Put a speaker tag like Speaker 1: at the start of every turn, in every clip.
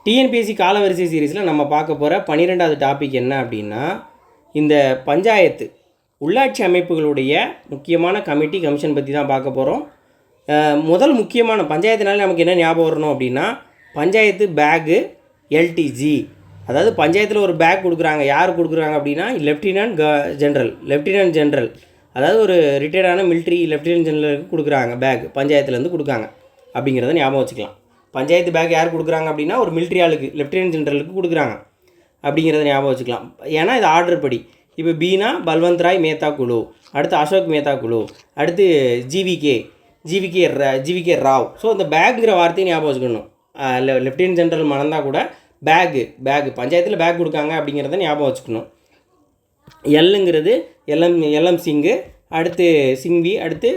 Speaker 1: TNPSC காலவரிசை சீரீஸில் நம்ம பார்க்க போகிற 12வது டாபிக் என்ன அப்படின்னா, இந்த பஞ்சாயத்து உள்ளாட்சி அமைப்புகளுடைய முக்கியமான கமிட்டி கமிஷன் பற்றி தான் பார்க்க போகிறோம். முதல் முக்கியமான பஞ்சாயத்துனால நமக்கு என்ன ஞாபகம் வரணும் அப்படின்னா, பஞ்சாயத்து பேக்கு எல்டிஜி, அதாவது பஞ்சாயத்தில் ஒரு பேக் கொடுக்குறாங்க. யார் கொடுக்குறாங்க அப்படின்னா லெஃப்டினன்ட் ஜென்ரல், அதாவது ஒரு ரிட்டையர்டான மிலிட்ரி லெஃப்டினன்ட் ஜெனரலுக்கு கொடுக்குறாங்க பேக், பஞ்சாயத்துலேருந்து கொடுக்காங்க அப்படிங்கிறத ஞாபகம் வச்சுக்கலாம். பஞ்சாயத்து பேக் யார் கொடுக்குறாங்க அப்படின்னா ஒரு மிலிட்ரி ஆளுக்கு லெஃப்டினன்ட் ஜெனரலுக்கு கொடுக்குறாங்க அப்படிங்கிறத ஞாபகம் வச்சுக்கலாம். ஏன்னா இது ஆர்டர் படி. இப்போ பீனா பல்வந்த் ராய் மேத்தா குழு, அடுத்து அசோக் மேத்தா குழு, அடுத்து ஜிவிகே ராவ். ஸோ இந்த பேக்குங்கிற வார்த்தையை ஞாபகம் வச்சுக்கணும். லெஃப்டினன்ட் ஜெனரல் மறந்தால் கூட பேக்கு பஞ்சாயத்தில் பேக் கொடுக்காங்க அப்படிங்கிறத ஞாபகம் வச்சுக்கணும். எல்லுங்கிறது எல்எம் சிங்கு, அடுத்து சிங்வி, அடுத்து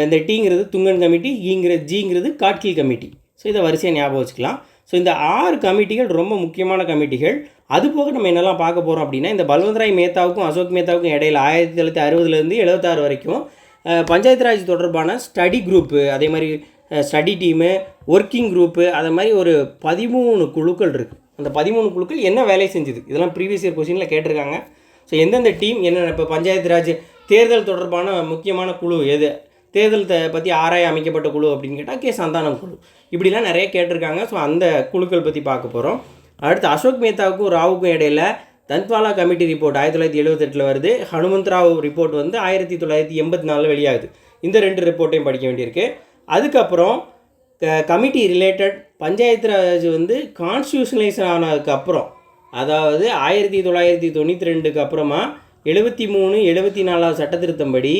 Speaker 1: இந்த டீங்கிறது துங்கன் கமிட்டி, ஜிங்கிறது காட்கில் கமிட்டி. ஸோ இதை வரிசையாக ஞாபகம் வச்சுக்கலாம். ஸோ இந்த 6 கமிட்டிகள் ரொம்ப முக்கியமான கமிட்டிகள். அதுபோக நம்ம என்னெல்லாம் பார்க்க போகிறோம் அப்படின்னா, இந்த பல்வந்த் ராய் மேத்தாவுக்கும் அசோக் மேத்தாவுக்கும் இடையில் 1960 76 வரைக்கும் பஞ்சாயத்து ராஜ் தொடர்பான ஸ்டடி குரூப்பு, அதே மாதிரி ஸ்டடி டீமு, ஒர்க்கிங் குரூப்பு, அதை மாதிரி ஒரு 13 குழுக்கள் இருக்குது. அந்த 13 குழுக்கள் என்ன வேலை செஞ்சுது, இதெல்லாம் ப்ரீவியஸ் இயர் கொஸ்டினில் கேட்டிருக்காங்க. ஸோ எந்தெந்த டீம் என்னென்ன, இப்போ பஞ்சாயத்து ராஜ் தேர்தல் தொடர்பான முக்கியமான குழு எது, தேர்தல் பற்றி ஆராய அமைக்கப்பட்ட குழு அப்படின்னு கேட்டால் சந்தானம் குழு, இப்படிலாம் நிறைய கேட்டிருக்காங்க. ஸோ அந்த குழுக்கள் பற்றி பார்க்க போகிறோம். அடுத்து அசோக் மேத்தாவுக்கும் ராவுக்கும் இடையில் தன்வாலா கமிட்டி ரிப்போர்ட் 1978 வருது. ஹனுமந்த் ராவ் ரிப்போர்ட் 1984 வெளியாகுது. இந்த 2 ரிப்போர்ட்டையும் படிக்க வேண்டியிருக்கு. அதுக்கப்புறம் கமிட்டி ரிலேட்டட் பஞ்சாயத்து ராஜ் கான்ஸ்டியூஷனலைஸ் ஆனதுக்கப்புறம், அதாவது 1992க்கு அப்புறமா 73 74 சட்டத்திருத்தம் படி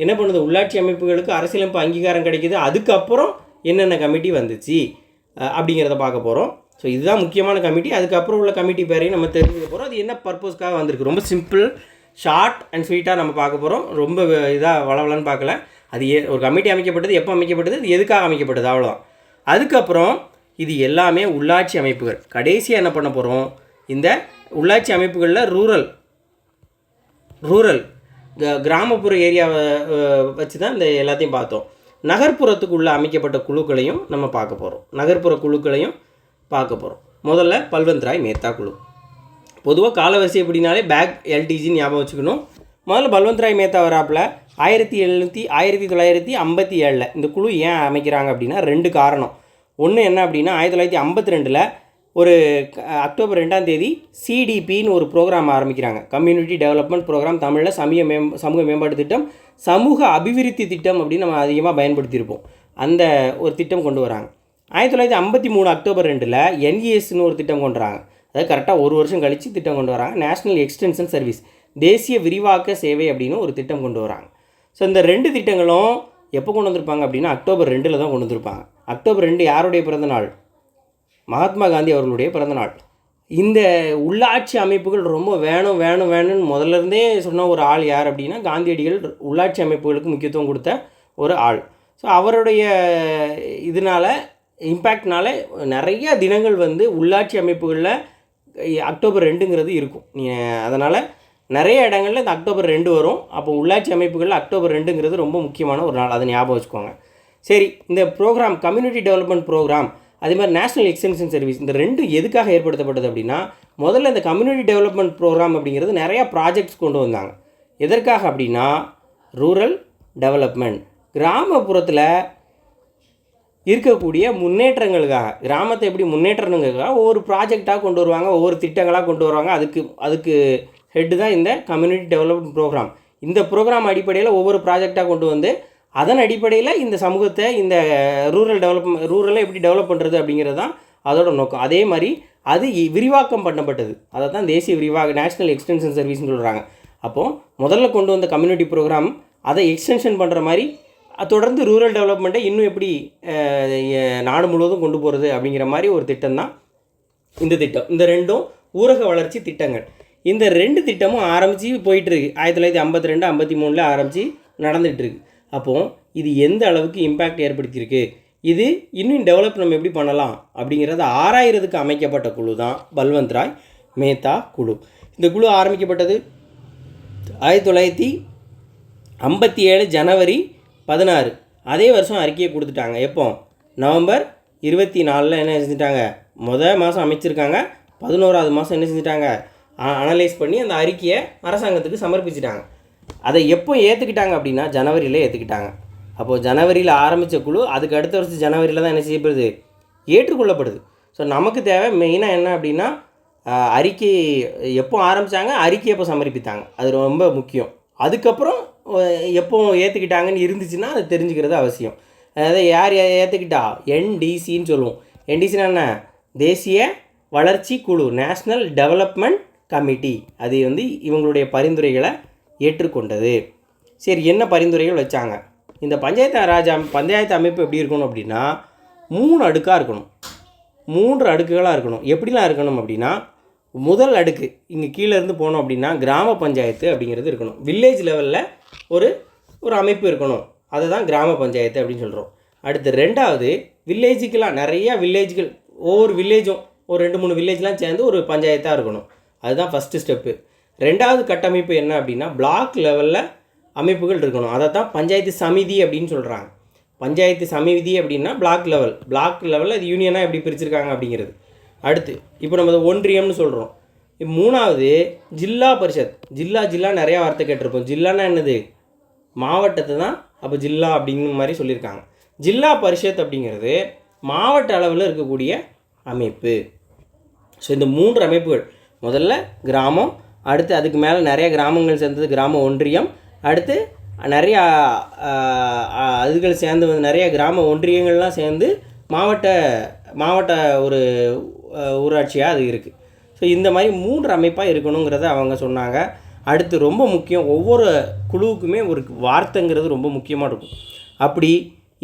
Speaker 1: என்ன பண்ணுது, உள்ளாட்சி அமைப்புகளுக்கு அரசியலமைப்பு அங்கீகாரம் கிடைக்கிது. அதுக்கப்புறம் என்னென்ன கமிட்டி வந்துச்சு அப்படிங்கிறத பார்க்க போகிறோம். ஸோ இதுதான் முக்கியமான கமிட்டி. அதுக்கப்புறம் உள்ள கமிட்டி பேரையும் நம்ம தெரிஞ்சுக்க போகிறோம். அது என்ன பர்பஸ்க்காக வந்திருக்கு, ரொம்ப சிம்பிள், ஷார்ட் அண்ட் ஸ்வீட்டாக நம்ம பார்க்க போகிறோம். ரொம்ப இதாக வளவலன்னு பார்க்கல. அது ஒரு கமிட்டி அமைக்கப்பட்டது, எப்போ அமைக்கப்பட்டது, இது எதுக்காக அமைக்கப்பட்டது, அவ்வளோதான். அதுக்கப்புறம் இது எல்லாமே உள்ளாட்சி அமைப்புகள். கடைசியாக என்ன பண்ண போகிறோம், இந்த உள்ளாட்சி அமைப்புகளில் ரூரல் கிராமப்புற ஏரியாவை வச்சு தான் இந்த எல்லாத்தையும் பார்த்தோம். நகர்ப்புறத்துக்குள்ளே அமைக்கப்பட்ட குழுக்களையும் நம்ம பார்க்க போகிறோம். நகர்ப்புற குழுக்களையும் பார்க்க போகிறோம். முதல்ல பல்வந்த் ராய் மேத்தா குழு. பொதுவாக காலவரிசை எப்படினாலே பேக் எல்டிஜின்னு ஞாபகம் வச்சுக்கணும். முதல்ல பல்வந்த் ராய் மேத்தா வராப்பில் 1957 இந்த குழு ஏன் அமைக்கிறாங்க அப்படின்னா 2 காரணம். ஒன்று என்ன அப்படின்னா, 1952 ஒரு அக்டோபர் 2 சிடிபின்னு ஒரு ப்ரோக்ராம் ஆரம்பிக்கிறாங்க. கம்யூனிட்டி டெவலப்மெண்ட் ப்ரோக்ராம், தமிழில் சமூக மேம்பாட்டு திட்டம், சமூக அபிவிருத்தி திட்டம் அப்படின்னு நம்ம அதிகமாக பயன்படுத்தியிருப்போம். அந்த ஒரு திட்டம் கொண்டு வராங்க. 1953 அக்டோபர் 2 என்இஎஸ்ன்னு ஒரு திட்டம் கொண்டு வராங்க. அதாவது கரெக்டாக 1 வருஷம் கழித்து திட்டம் கொண்டு வராங்க. நேஷ்னல் எக்ஸ்டென்ஷன் சர்வீஸ், தேசிய விரிவாக்க சேவை அப்படின்னு ஒரு திட்டம் கொண்டு வராங்க. ஸோ இந்த 2 திட்டங்களும் எப்போ கொண்டு வந்திருப்பாங்க அப்படின்னா அக்டோபர் 2 தான் கொண்டு வந்திருப்பாங்க. அக்டோபர் 2 யாருடைய பிறந்தநாள், மகாத்மா காந்தி அவர்களுடைய பிறந்தநாள். இந்த உள்ளாட்சி அமைப்புகள் ரொம்ப வேணும்னு முதல்லேருந்தே சொன்ன ஒரு ஆள் யார் அப்படின்னா, காந்தியடிகள் உள்ளாட்சி அமைப்புகளுக்கு முக்கியத்துவம் கொடுத்த ஒரு ஆள். ஸோ அவருடைய இதனால் இம்பேக்ட்னால நிறைய தினங்கள் உள்ளாட்சி அமைப்புகளில் அக்டோபர் 2ங்கிறது இருக்கும். அதனால் நிறைய இடங்களில் இந்த அக்டோபர் 2 வரும். அப்போ உள்ளாட்சி அமைப்புகளில் அக்டோபர் 2ங்கிறது ரொம்ப முக்கியமான ஒரு நாள், அதை ஞாபகம் வச்சுக்கோங்க. சரி, இந்த ப்ரோக்ராம் கம்யூனிட்டி டெவலப்மெண்ட் ப்ரோக்ராம், அதே மாதிரி நேஷ்னல் எக்ஸ்டென்ஷன் சர்வீஸ், இந்த 2 எதுக்காக ஏற்படுத்தப்பட்டது அப்படின்னா, முதல்ல இந்த கம்யூனிட்டி டெவலப்மெண்ட் ப்ரோக்ராம் அப்படிங்கிறது நிறையா ப்ராஜெக்ட்ஸ் கொண்டு வந்தாங்க. எதற்காக அப்படின்னா, ரூரல் டெவலப்மெண்ட், கிராமப்புறத்தில் இருக்கக்கூடிய முன்னேற்றங்களுக்காக, கிராமத்தை எப்படி முன்னேற்றணுங்கிறதுக்காக ஒவ்வொரு ப்ராஜெக்டாக கொண்டு வருவாங்க, ஒவ்வொரு திட்டங்களாக கொண்டு வருவாங்க. அதுக்கு ஹெட்டு தான் இந்த கம்யூனிட்டி டெவலப்மெண்ட் ப்ரோக்ராம். இந்த ப்ரோக்ராம் அடிப்படையில் ஒவ்வொரு ப்ராஜெக்டாக கொண்டு வந்து அதன் அடிப்படையில் இந்த சமூகத்தை, இந்த ரூரலை எப்படி டெவலப் பண்ணுறது அப்படிங்கிறது தான் அதோட நோக்கம். அதே மாதிரி அது விரிவாக்கம் பண்ணப்பட்டது. அதை தான் தேசிய நேஷ்னல் எக்ஸ்டென்ஷன் சர்வீஸ்னு சொல்கிறாங்க. அப்போது முதல்ல கொண்டு வந்த கம்யூனிட்டி ப்ரோக்ராம் அதை எக்ஸ்டென்ஷன் பண்ணுற மாதிரி தொடர்ந்து ரூரல் டெவலப்மெண்ட்டை இன்னும் எப்படி நாடு முழுவதும் கொண்டு போகிறது அப்படிங்கிற மாதிரி ஒரு திட்டம் தான் இந்த திட்டம். இந்த 2ம் ஊரக வளர்ச்சி திட்டங்கள். இந்த 2 திட்டமும் ஆரம்பித்து போயிட்டுருக்கு. 1952 53 ஆரம்பித்து நடந்துகிட்ருக்கு. அப்போது இது எந்த அளவுக்கு இம்பேக்ட் ஏற்படுத்தியிருக்கு, இது இன்னும் டெவலப் நம்ம எப்படி பண்ணலாம் அப்படிங்கிறத ஆராயிறதுக்கு அமைக்கப்பட்ட குழு தான் பல்வந்த் ராய் மேத்தா குழு. இந்த குழு ஆரம்பிக்கப்பட்டது 1957 ஜனவரி 16. அதே வருஷம் அறிக்கையை கொடுத்துட்டாங்க. எப்போ, நவம்பர் 24 என்ன செஞ்சுட்டாங்க, மாதம் அமைச்சிருக்காங்க, 11வது மாதம் என்ன செஞ்சுட்டாங்க, அனலைஸ் பண்ணி அந்த அறிக்கையை அரசாங்கத்துக்கு சமர்ப்பிச்சிட்டாங்க. அதை எப்போ ஏற்றுக்கிட்டாங்க அப்படின்னா ஜனவரியில் ஏற்றுக்கிட்டாங்க. அப்போது ஜனவரியில் ஆரம்பித்த குழு அதுக்கு அடுத்த வருஷம் ஜனவரியில் தான் என்ன செய்யப்படுது, ஏற்றுக்கொள்ளப்படுது. ஸோ நமக்கு தேவை மெயினாக என்ன அப்படின்னா அறிக்கை எப்போ ஆரம்பித்தாங்க, அறிக்கை எப்போ சமர்ப்பித்தாங்க, அது ரொம்ப முக்கியம். அதுக்கப்புறம் எப்போ ஏற்றுக்கிட்டாங்கன்னு இருந்துச்சுன்னா அது தெரிஞ்சுக்கிறது அவசியம். அதாவது யார் ஏற்றுக்கிட்டா, என்டிசின்னு சொல்லுவோம். என்டிசின்னா என்ன, தேசிய வளர்ச்சி குழு, நேஷ்னல் டெவலப்மெண்ட் கமிட்டி. அது இவங்களுடைய பரிந்துரைகளை ஏற்றுக்கொண்டது. சரி, என்ன பரிந்துரைகள் வச்சாங்க? இந்த பஞ்சாயத்து அமைப்பு எப்படி இருக்கணும் அப்படின்னா 3 அடுக்காக இருக்கணும், 3 அடுக்குகளாக இருக்கணும். எப்படிலாம் இருக்கணும் அப்படின்னா, முதல் அடுக்கு இங்கே கீழே இருந்து போனோம் அப்படின்னா கிராம பஞ்சாயத்து அப்படிங்கிறது இருக்கணும். வில்லேஜ் லெவலில் ஒரு அமைப்பு இருக்கணும், அதுதான் கிராம பஞ்சாயத்து அப்படின்னு சொல்கிறோம். அடுத்து 2வது வில்லேஜுக்கெலாம் நிறையா வில்லேஜ்கள், ஒவ்வொரு வில்லேஜும் ஒரு 2-3 வில்லேஜ்லாம் சேர்ந்து ஒரு பஞ்சாயத்தாக இருக்கணும். அதுதான் ஃபஸ்ட்டு ஸ்டெப்பு. 2வது கட்டமைப்பு என்ன அப்படின்னா பிளாக் லெவலில் அமைப்புகள் இருக்கணும். அதை தான் பஞ்சாயத்து சமிதி அப்படின்னு சொல்கிறாங்க. பஞ்சாயத்து சமிதி அப்படின்னா பிளாக் லெவலில் அது யூனியனாக எப்படி பிரிச்சிருக்காங்க அப்படிங்கிறது. அடுத்து இப்போ நம்ம ஒன்றியம்னு சொல்கிறோம். 3வது ஜில்லா பரிஷத். ஜில்லா நிறையா வார்த்தை கேட்டிருப்போம். ஜில்லானா என்னது, மாவட்டத்தை தான் அப்போ ஜில்லா அப்படிங்கிற மாதிரி சொல்லியிருக்காங்க. ஜில்லா பரிஷத் அப்படிங்கிறது மாவட்ட அளவில் இருக்கக்கூடிய அமைப்பு. ஸோ இந்த 3 அமைப்புகள், முதல்ல கிராமம், அடுத்து அதுக்கு மேலே நிறைய கிராமங்கள் சேர்ந்தது கிராம ஒன்றியம், அடுத்து நிறையா அதுகள் சேர்ந்து நிறைய கிராம ஒன்றியங்கள்லாம் சேர்ந்து மாவட்ட ஒரு ஊராட்சியாக அது இருக்குது. ஸோ இந்த மாதிரி 3 அமைப்பாக இருக்கணுங்கிறத அவங்க சொன்னாங்க. அடுத்து ரொம்ப முக்கியம், ஒவ்வொரு குழுவுக்குமே ஒரு வார்த்தைங்கிறது ரொம்ப முக்கியமாக இருக்கும். அப்படி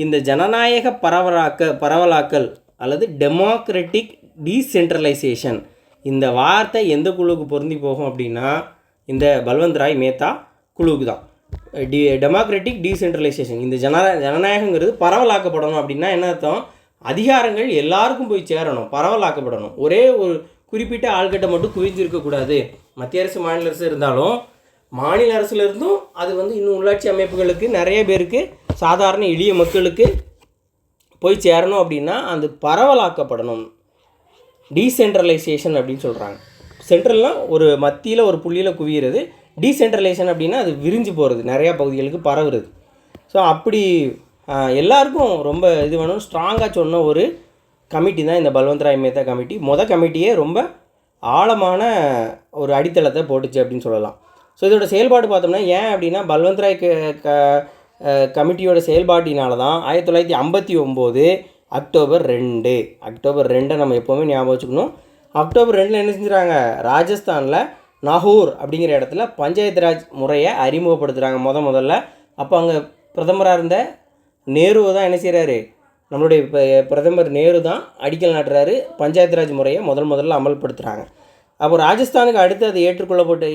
Speaker 1: இந்த ஜனநாயக பரவலாக்கல் அல்லது டெமோக்ராட்டிக் டீசென்ட்ரலைசேஷன், இந்த வார்த்தை எந்த குழுவுக்கு பொருந்தி போகும் அப்படின்னா இந்த பல்வந்த் ராய் மேத்தா குழுவுக்கு தான். டெமோக்ராட்டிக் டீசென்ட்ரலைசேஷன், இந்த ஜனநாயகங்கிறது பரவலாக்கப்படணும். அப்படின்னா என்ன அர்த்தம், அதிகாரங்கள் எல்லாருக்கும் போய் சேரணும், பரவலாக்கப்படணும். ஒரே ஒரு குறிப்பிட்ட ஆள்கிட்ட மட்டும் குவிஞ்சிருக்கக்கூடாது. மத்திய அரசு மாநில அரசு இருந்தாலும் மாநில அரசுலேருந்தும் அது இன்னும் உள்ளாட்சி அமைப்புகளுக்கு நிறைய பேருக்கு சாதாரண எளிய மக்களுக்கு போய் சேரணும். அப்படின்னா அது பரவலாக்கப்படணும், டீசென்ட்ரலைசேஷன் அப்படின்னு சொல்கிறாங்க. சென்ட்ரல்னால் ஒரு மத்தியில் ஒரு புள்ளியில் குவிகிறது, டீசென்ட்ரலைசேஷன் அப்படின்னா அது விரிஞ்சு போகிறது, நிறையா பகுதிகளுக்கு பரவுறது. ஸோ அப்படி எல்லாருக்கும் ரொம்ப இது வேணும், ஸ்ட்ராங்காக சொன்ன ஒரு கமிட்டி தான் இந்த பல்வந்த் ராய் மேத்தா கமிட்டி. கமிட்டியே ரொம்ப ஆழமான ஒரு அடித்தளத்தை போட்டுச்சு அப்படின்னு சொல்லலாம். ஸோ இதோட செயல்பாடு பார்த்தோம்னா ஏன் அப்படின்னா பல்வந்த் ராய் கமிட்டியோட செயல்பாட்டினால தான் 1959 அக்டோபர் 2 நம்ம எப்போவுமே ஞாபகம் வச்சுக்கணும். அக்டோபர் 2 என்ன செஞ்சுறாங்க, ராஜஸ்தானில் நாகூர் அப்படிங்கிற இடத்துல பஞ்சாயத்து ராஜ் முறையை அறிமுகப்படுத்துகிறாங்க முதல்ல. அப்போ அங்கே பிரதமராக இருந்த நேரு தான் என்ன செய்கிறாரு, நம்மளுடைய பிரதமர் நேரு தான் அடிக்கல் நாட்டுறாரு, பஞ்சாயத்து ராஜ் முறையை முதல்ல அமல்படுத்துகிறாங்க. அப்போ ராஜஸ்தானுக்கு அடுத்து அது ஏற்றுக்கொள்ளப்பட்ட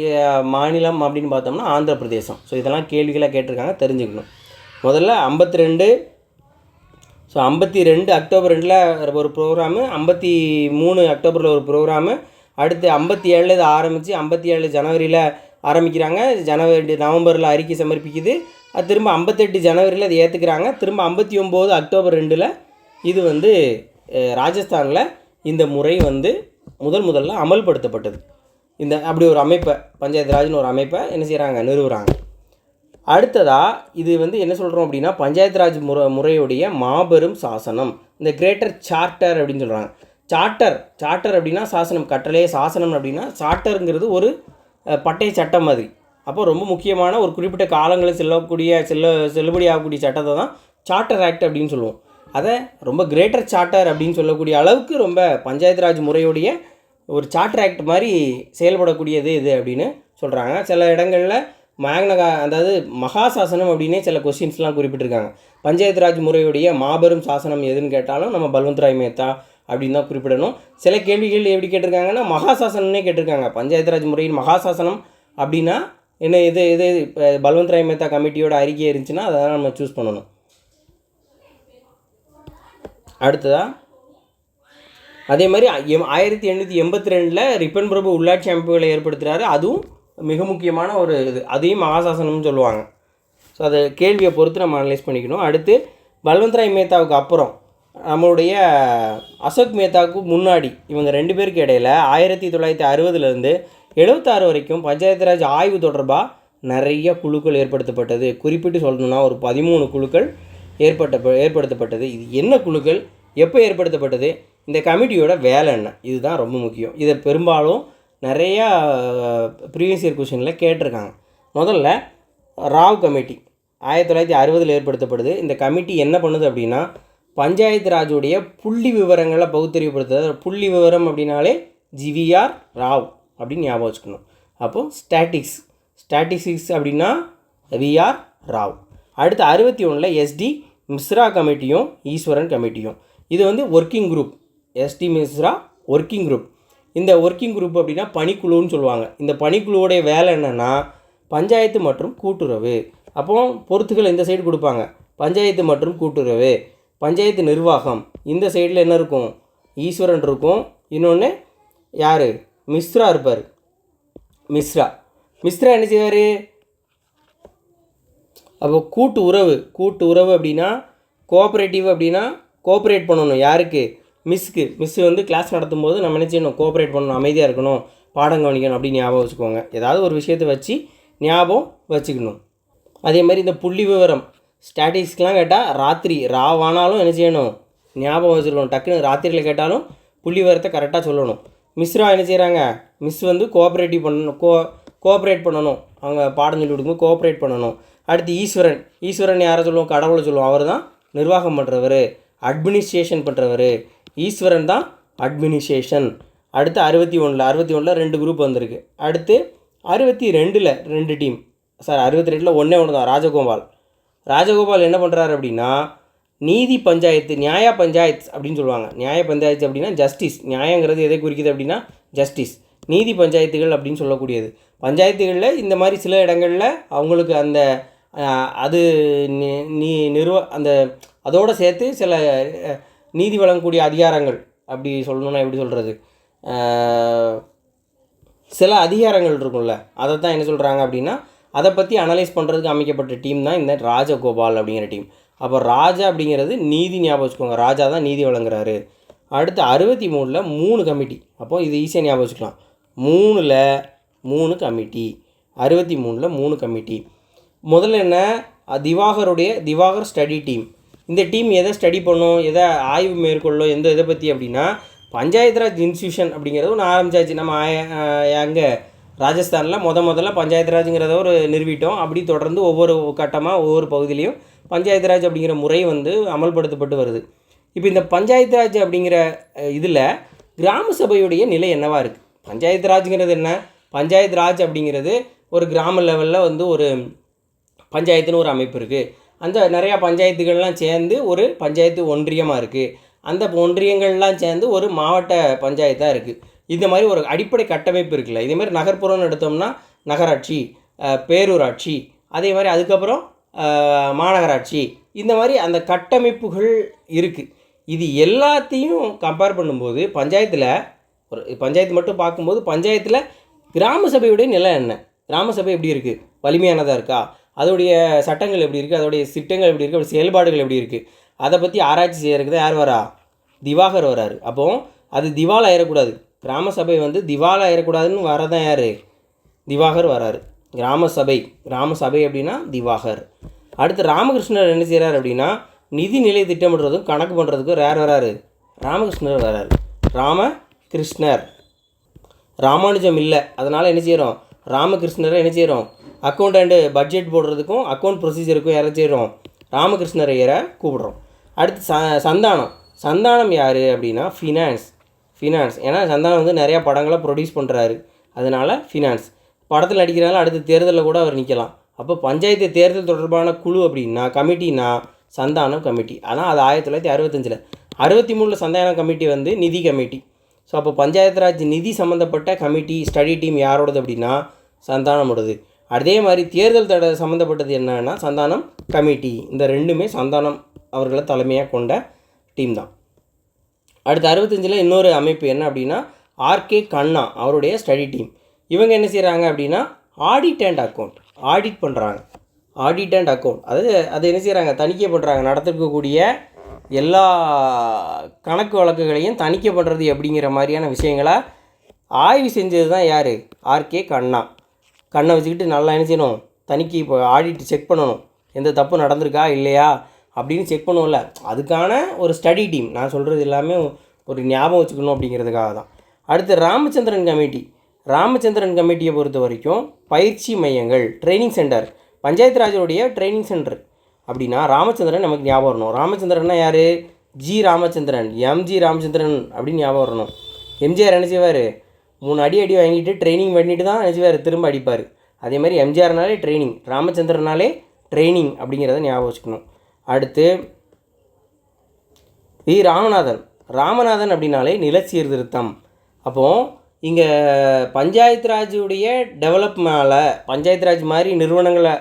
Speaker 1: மாநிலம் அப்படின்னு பார்த்தோம்னா ஆந்திர பிரதேசம். ஸோ இதெல்லாம் கேள்விகளாக கேட்டிருக்காங்க, தெரிஞ்சுக்கணும். முதல்ல 52, ஸோ 52 அக்டோபர் 2 ஒரு ப்ரோக்ராமு, 53 அக்டோபரில் ஒரு ப்ரோக்ராமு, அடுத்து 57 இதை ஆரம்பித்து 57 ஜனவரியில் ஆரம்பிக்கிறாங்க, நவம்பரில் அறிக்கை சமர்ப்பிக்குது, அது திரும்ப 58 ஜனவரியில் அதை ஏற்றுக்கிறாங்க, திரும்ப 59 அக்டோபர் 2 இது ராஜஸ்தானில் இந்த முறை முதல்ல அமல்படுத்தப்பட்டது. அப்படி ஒரு அமைப்பை பஞ்சாயத்து ராஜ்னு ஒரு அமைப்பை என்ன செய்கிறாங்க, நிறுவுகிறாங்க. அடுத்ததாக இது என்ன சொல்கிறோம் அப்படின்னா பஞ்சாயத்து ராஜ் முறையுடைய மாபெரும் சாசனம், இந்த கிரேட்டர் சார்ட்டர் அப்படின்னு சொல்கிறாங்க. சார்ட்டர் அப்படின்னா சாசனம், கட்டளையே சாசனம் அப்படின்னா சார்ட்டருங்கிறது ஒரு பட்டய சட்டம் மாதிரி. அப்போ ரொம்ப முக்கியமான ஒரு குறிப்பிட்ட காலங்களில் செல்லுபடி ஆகக்கூடிய சட்டத்தை தான் சார்ட்டர் ஆக்ட் அப்படின்னு சொல்லுவோம். அதை ரொம்ப கிரேட்டர் சார்ட்டர் அப்படின்னு சொல்லக்கூடிய அளவுக்கு ரொம்ப பஞ்சாயத்து ராஜ் முறையுடைய ஒரு சார்ட்டர் ஆக்ட் மாதிரி செயல்படக்கூடியது இது அப்படின்னு சொல்கிறாங்க. சில இடங்களில் அதாவது மகாசாசனம் அப்படின்னே சில கொஸ்டின்ஸ்லாம் குறிப்பிட்டிருக்காங்க. பஞ்சாயத்து ராஜ் முறையுடைய மாபெரும் சாசனம் எதுன்னு கேட்டாலும் நம்ம பல்வந்த் ராய் மேத்தா அப்படின்னு தான் குறிப்பிடணும். சில கேள்விகள் எப்படி கேட்டிருக்காங்கன்னா மகாசாசனம்னே கேட்டிருக்காங்க. பஞ்சாயத்து ராஜ் முறையின் மகாசாசனம் அப்படின்னா என்ன, இது பல்வந்த் ராய் மேத்தா கமிட்டியோட அறிக்கை இருந்துச்சுன்னா அதை தான் நம்ம சூஸ் பண்ணணும். அடுத்ததாக அதே மாதிரி 1882 ரிப்பன் பிரபு உள்ளாட்சி அமைப்புகளை ஏற்படுத்துகிறாரு. அதுவும் மிக முக்கியமான ஒரு இது, அதையும் மகாசாசனம்னு சொல்லுவாங்க. ஸோ அதை கேள்வியை பொறுத்து நம்ம அனலைஸ் பண்ணிக்கணும். அடுத்து பல்வந்த் ராய் மேத்தாவுக்கு அப்புறம் நம்மளுடைய அசோக் மேத்தாவுக்கு முன்னாடி இவங்க 2 பேருக்கு இடையில் 1960லேருந்து 76 வரைக்கும் பஞ்சாயத்து ராஜ் ஆய்வு தொடர்பாக நிறைய குழுக்கள் ஏற்படுத்தப்பட்டது. குறிப்பிட்டு சொல்லணும்னா ஒரு 13 குழுக்கள் ஏற்படுத்தப்பட்டது. இது என்ன குழுக்கள், எப்போ ஏற்படுத்தப்பட்டது, இந்த கமிட்டியோட வேலை என்ன, இதுதான் ரொம்ப முக்கியம். இதை பெரும்பாலும் நிறையா ப்ரீவியஸ் இயர் கொஷனில் கேட்டிருக்காங்க. முதல்ல ராவ் கமிட்டி 1960 ஏற்படுத்தப்படுது. இந்த கமிட்டி என்ன பண்ணுது அப்படின்னா பஞ்சாயத்து ராஜுடைய புள்ளி விவரங்களை பகுத்தறிவுப்படுத்துறது. புள்ளி விவரம் அப்படின்னாலே ஜிவிஆர் ராவ் அப்படின்னு ஞாபகம் வச்சுக்கணும். அப்போது ஸ்டாட்டிஸ்டிக்ஸ் அப்படின்னா விஆர் ராவ். அடுத்து 61 எஸ்டி மிஸ்ரா கமிட்டியும் ஈஸ்வரன் கமிட்டியும். இது working group. SD Mishra working group. இந்த ஒர்க்கிங் குரூப் அப்படின்னா பணிக்குழுன்னு சொல்லுவாங்க. இந்த பணிக்குழுவோடைய வேலை என்னென்னா பஞ்சாயத்து மற்றும் கூட்டுறவு. அப்போது பொறுத்துக்கள் இந்த சைடு கொடுப்பாங்க, பஞ்சாயத்து மற்றும் கூட்டுறவு. பஞ்சாயத்து நிர்வாகம் இந்த சைடில் என்ன இருக்கும், ஈஸ்வரன் இருக்கும். இன்னொன்று யார், மிஸ்ரா இருப்பார். மிஸ்ரா என்ன செய்வார், அப்போ கூட்டு உறவு அப்படின்னா கோஆப்ரேட்டிவ் அப்படின்னா கோஆப்ரேட் பண்ணணும். யாருக்கு, மிஸ்ஸு கிளாஸ் நடத்தும் போது நம்ம என்ன செய்யணும், கோஆப்ரேட் பண்ணணும், அமைதியாக இருக்கணும், பாடம் கவனிக்கணும் அப்படின்னு ஞாபகம் வச்சுக்கோங்க. ஏதாவது ஒரு விஷயத்தை வச்சு ஞாபகம் வச்சுக்கணும். அதே மாதிரி இந்த புள்ளி விவரம் ஸ்டாட்டிஸ்டிக்ஸ்லாம் கேட்டால் ராவானாலும் என்ன செய்யணும், ஞாபகம் வச்சுக்கணும். டக்குன்னு ராத்திரியில் கேட்டாலும் புள்ளி விவரத்தை கரெக்டாக சொல்லணும். மிஸ்ரா என்ன செய்கிறாங்க, மிஸ் கோஆப்ரேட் பண்ணணும். அவங்க பாடம் சொல்லி கொடுக்கும்போது கோஆப்ரேட் பண்ணணும். அடுத்து ஈஸ்வரன் யாரை சொல்லுவோம், கடவுளை சொல்லுவோம். அவர் தான் நிர்வாகம் பண்ணுறவர், அட்மினிஸ்ட்ரேஷன் பண்ணுறவர். ஈஸ்வரன் தான் அட்மினிஸ்ட்ரேஷன். அடுத்து 61 2 குரூப் வந்திருக்கு. அடுத்து 62 2 டீம். 62 ஒன்று தான். ராஜகோபால் என்ன பண்ணுறாரு அப்படின்னா நீதி பஞ்சாயத்து, நியாய பஞ்சாயத்து அப்படின்னு சொல்லுவாங்க. நியாய பஞ்சாயத்து அப்படின்னா ஜஸ்டிஸ். நியாயங்கிறது எதை குறிக்குது அப்படின்னா ஜஸ்டிஸ். நீதி பஞ்சாயத்துகள் அப்படின்னு சொல்லக்கூடியது. பஞ்சாயத்துகளில் இந்த மாதிரி சில இடங்களில் அவங்களுக்கு அந்த அது அந்த அதோடு சேர்த்து சில நீதி வழங்கக்கூடிய அதிகாரங்கள், அப்படி சொல்லணுன்னா எப்படி சொல்கிறது, சில அதிகாரங்கள் இருக்கும்ல, அதை தான் என்ன சொல்கிறாங்க அப்படின்னா அதை பற்றி அனலைஸ் பண்ணுறதுக்கு அமைக்கப்பட்ட டீம் தான் இந்த ராஜகோபால் அப்படிங்கிற டீம். அப்போ ராஜா அப்படிங்கிறது நீதி, ஞாபகம் வச்சுக்கோங்க, ராஜா தான் நீதி வழங்குறாரு. அடுத்து 63 3 கமிட்டி. அப்போது இது ஈஸியாக ஞாபகம் வச்சுக்கலாம். 3 கமிட்டி, 63 3 கமிட்டி. முதல்ல என்ன, திவாகர் ஸ்டடி டீம். இந்த டீம் எதை ஸ்டடி பண்ணும், எதை ஆய்வு மேற்கொள்ளும், இதை பற்றி அப்படின்னா பஞ்சாயத்து ராஜ் இன்ஸ்டியூஷன் அப்படிங்கிறது ஒன்று ஆரம்பித்தாச்சு. நம்ம அங்கே ராஜஸ்தானில் முதல்ல பஞ்சாயத்து ராஜுங்கிறத ஒரு நிறுவிட்டோம். அப்படி தொடர்ந்து ஒவ்வொரு கட்டமாக ஒவ்வொரு பகுதியிலையும் பஞ்சாயத்து ராஜ் அப்படிங்கிற முறை அமல்படுத்தப்பட்டு வருது. இப்போ இந்த பஞ்சாயத்து ராஜ் அப்படிங்கிற இதில் கிராம சபையுடைய நிலை என்னவாக இருக்குது? பஞ்சாயத்து ராஜுங்கிறது என்ன, பஞ்சாயத்து ராஜ் அப்படிங்கிறது ஒரு கிராம லெவலில் ஒரு பஞ்சாயத்துன்னு ஒரு அமைப்பு இருக்குது. அந்த நிறையா பஞ்சாயத்துகள்லாம் சேர்ந்து ஒரு பஞ்சாயத்து ஒன்றியமாக இருக்குது. அந்த ஒன்றியங்கள்லாம் சேர்ந்து ஒரு மாவட்ட பஞ்சாயத்தாக இருக்குது. இந்த மாதிரி ஒரு அடிப்படை கட்டமைப்பு இருக்குல்ல. இதே மாதிரி நகர்ப்புறம்னு எடுத்தோம்னா நகராட்சி, பேரூராட்சி, அதே மாதிரி அதுக்கப்புறம் மாநகராட்சி, இந்த மாதிரி அந்த கட்டமைப்புகள் இருக்குது. இது எல்லாத்தையும் கம்பேர் பண்ணும்போது பஞ்சாயத்து மட்டும் பார்க்கும்போது பஞ்சாயத்தில் கிராம சபையுடைய நிலை என்ன, கிராம சபை எப்படி இருக்குது, வலிமையானதாக இருக்கா, அதோடைய சட்டங்கள் எப்படி இருக்குது, அதோடைய திட்டங்கள் எப்படி இருக்குது, அதோடைய செயல்பாடுகள் எப்படி இருக்குது, அதை பற்றி ஆராய்ச்சி செய்கிறதுக்கு தான் யார் வரா, திவாகர் வராரு. அப்போது அது திவால் ஆயிடக்கூடாது, கிராம சபை திவால் ஆயிடக்கூடாதுன்னு வரதான் யார், திவாகர் வராரு. கிராம சபை அப்படின்னா திவாகர். அடுத்து ராமகிருஷ்ணர் என்ன செய்கிறார் அப்படின்னா நிதிநிலை திட்டமிடுறதும் கணக்கு பண்ணுறதுக்கும் யார் வராரு, ராமகிருஷ்ணர் வராரு. ராமகிருஷ்ணர், ராமானுஜம் இல்லை, அதனால் என்ன செய்கிறோம், ராமகிருஷ்ணரை என்ன செய்கிறோம், அக்கௌண்ட் அண்டு பட்ஜெட் போடுறதுக்கும் அக்கௌண்ட் ப்ரொசீஜருக்கும் யாரை செய்கிறோம், ராமகிருஷ்ணர் ஐயரை கூப்பிடுறோம். அடுத்து சந்தானம் யார் அப்படின்னா ஃபினான்ஸ். ஏன்னா சந்தானம் நிறையா படங்களை ப்ரொடியூஸ் பண்ணுறாரு, அதனால் ஃபினான்ஸ். படத்தில் நடிக்கிறனால அடுத்த தேர்தலில் கூட அவர் நிற்கலாம். அப்போ பஞ்சாயத்து தேர்தல் தொடர்பான குழு அப்படின்னா கமிட்டினா சந்தானம் கமிட்டி. ஆனால் அது 1965. 63 சந்தானம் கமிட்டி நிதி கமிட்டி. ஸோ அப்போ பஞ்சாயத்து ராஜ் நிதி சம்மந்தப்பட்ட கமிட்டி ஸ்டடி டீம் யாரோடது அப்படின்னா சந்தானமோடது. அதே மாதிரி தேர்தல் சம்மந்தப்பட்டது என்னன்னா சந்தானம் கமிட்டி. இந்த ரெண்டுமே சந்தானம் அவர்களை தலைமையாக கொண்ட டீம் தான். அடுத்து 65 இன்னொரு அமைப்பு என்ன அப்படின்னா ஆர்கே கண்ணா அவருடைய ஸ்டடி டீம். இவங்க என்ன செய்கிறாங்க அப்படின்னா ஆடிட் அண்ட் அக்கௌண்ட் பண்ணுறாங்க. அதை என்ன செய்கிறாங்க, தணிக்கை பண்ணுறாங்க. நடத்திருக்கக்கூடிய எல்லா கணக்கு வழக்குகளையும் தணிக்கை பண்ணுறது அப்படிங்கிற மாதிரியான விஷயங்களை ஆய்வு செஞ்சது தான் யார்? ஆர்கே கண்ணா. கண்ணை வச்சுக்கிட்டு நல்லா என்ன செய்யணும், தணிக்கை இப்போ ஆடிட்டு செக் பண்ணணும், எந்த தப்பு நடந்திருக்கா இல்லையா அப்படின்னு செக் பண்ணுவோம்ல. அதுக்கான ஒரு ஸ்டடி டீம். நான் சொல்கிறது எல்லாமே ஒரு ஞாபகம் வச்சுக்கணும் அப்படிங்கிறதுக்காக தான். அடுத்து ராமச்சந்திரன் கமிட்டி. ராமச்சந்திரன் கமிட்டியை பொறுத்த வரைக்கும் பயிற்சி மையங்கள், ட்ரைனிங் சென்டர், பஞ்சாயத்து ராஜோடைய ட்ரைனிங் சென்டர் அப்படின்னா ராமச்சந்திரன் நமக்கு ஞாபகம் வரணும். ராமச்சந்திரன்னா யார்? ஜி ராமச்சந்திரன், எம்ஜி ராமச்சந்திரன் அப்படின்னு ஞாபகம் வரணும். எம்ஜிஆர் என்ன செய்வார்? 3 அடி வாங்கிட்டு ட்ரைனிங் பண்ணிட்டு தான் என்ன செய்வார்? திரும்ப அடிப்பார். அதே மாதிரி எம்ஜிஆர்னாலே ட்ரைனிங், ராமச்சந்திரனாலே ட்ரைனிங் அப்படிங்கிறத ஞாபகம் வச்சுக்கணும். அடுத்து வி ராமநாதன். ராமநாதன் அப்படின்னாலே நில சீர்திருத்தம். அப்போது இங்கே பஞ்சாயத்து ராஜுடைய டெவலப்மெண்ட்டில் பஞ்சாயத்து ராஜ் மாதிரி நிறுவனங்களை,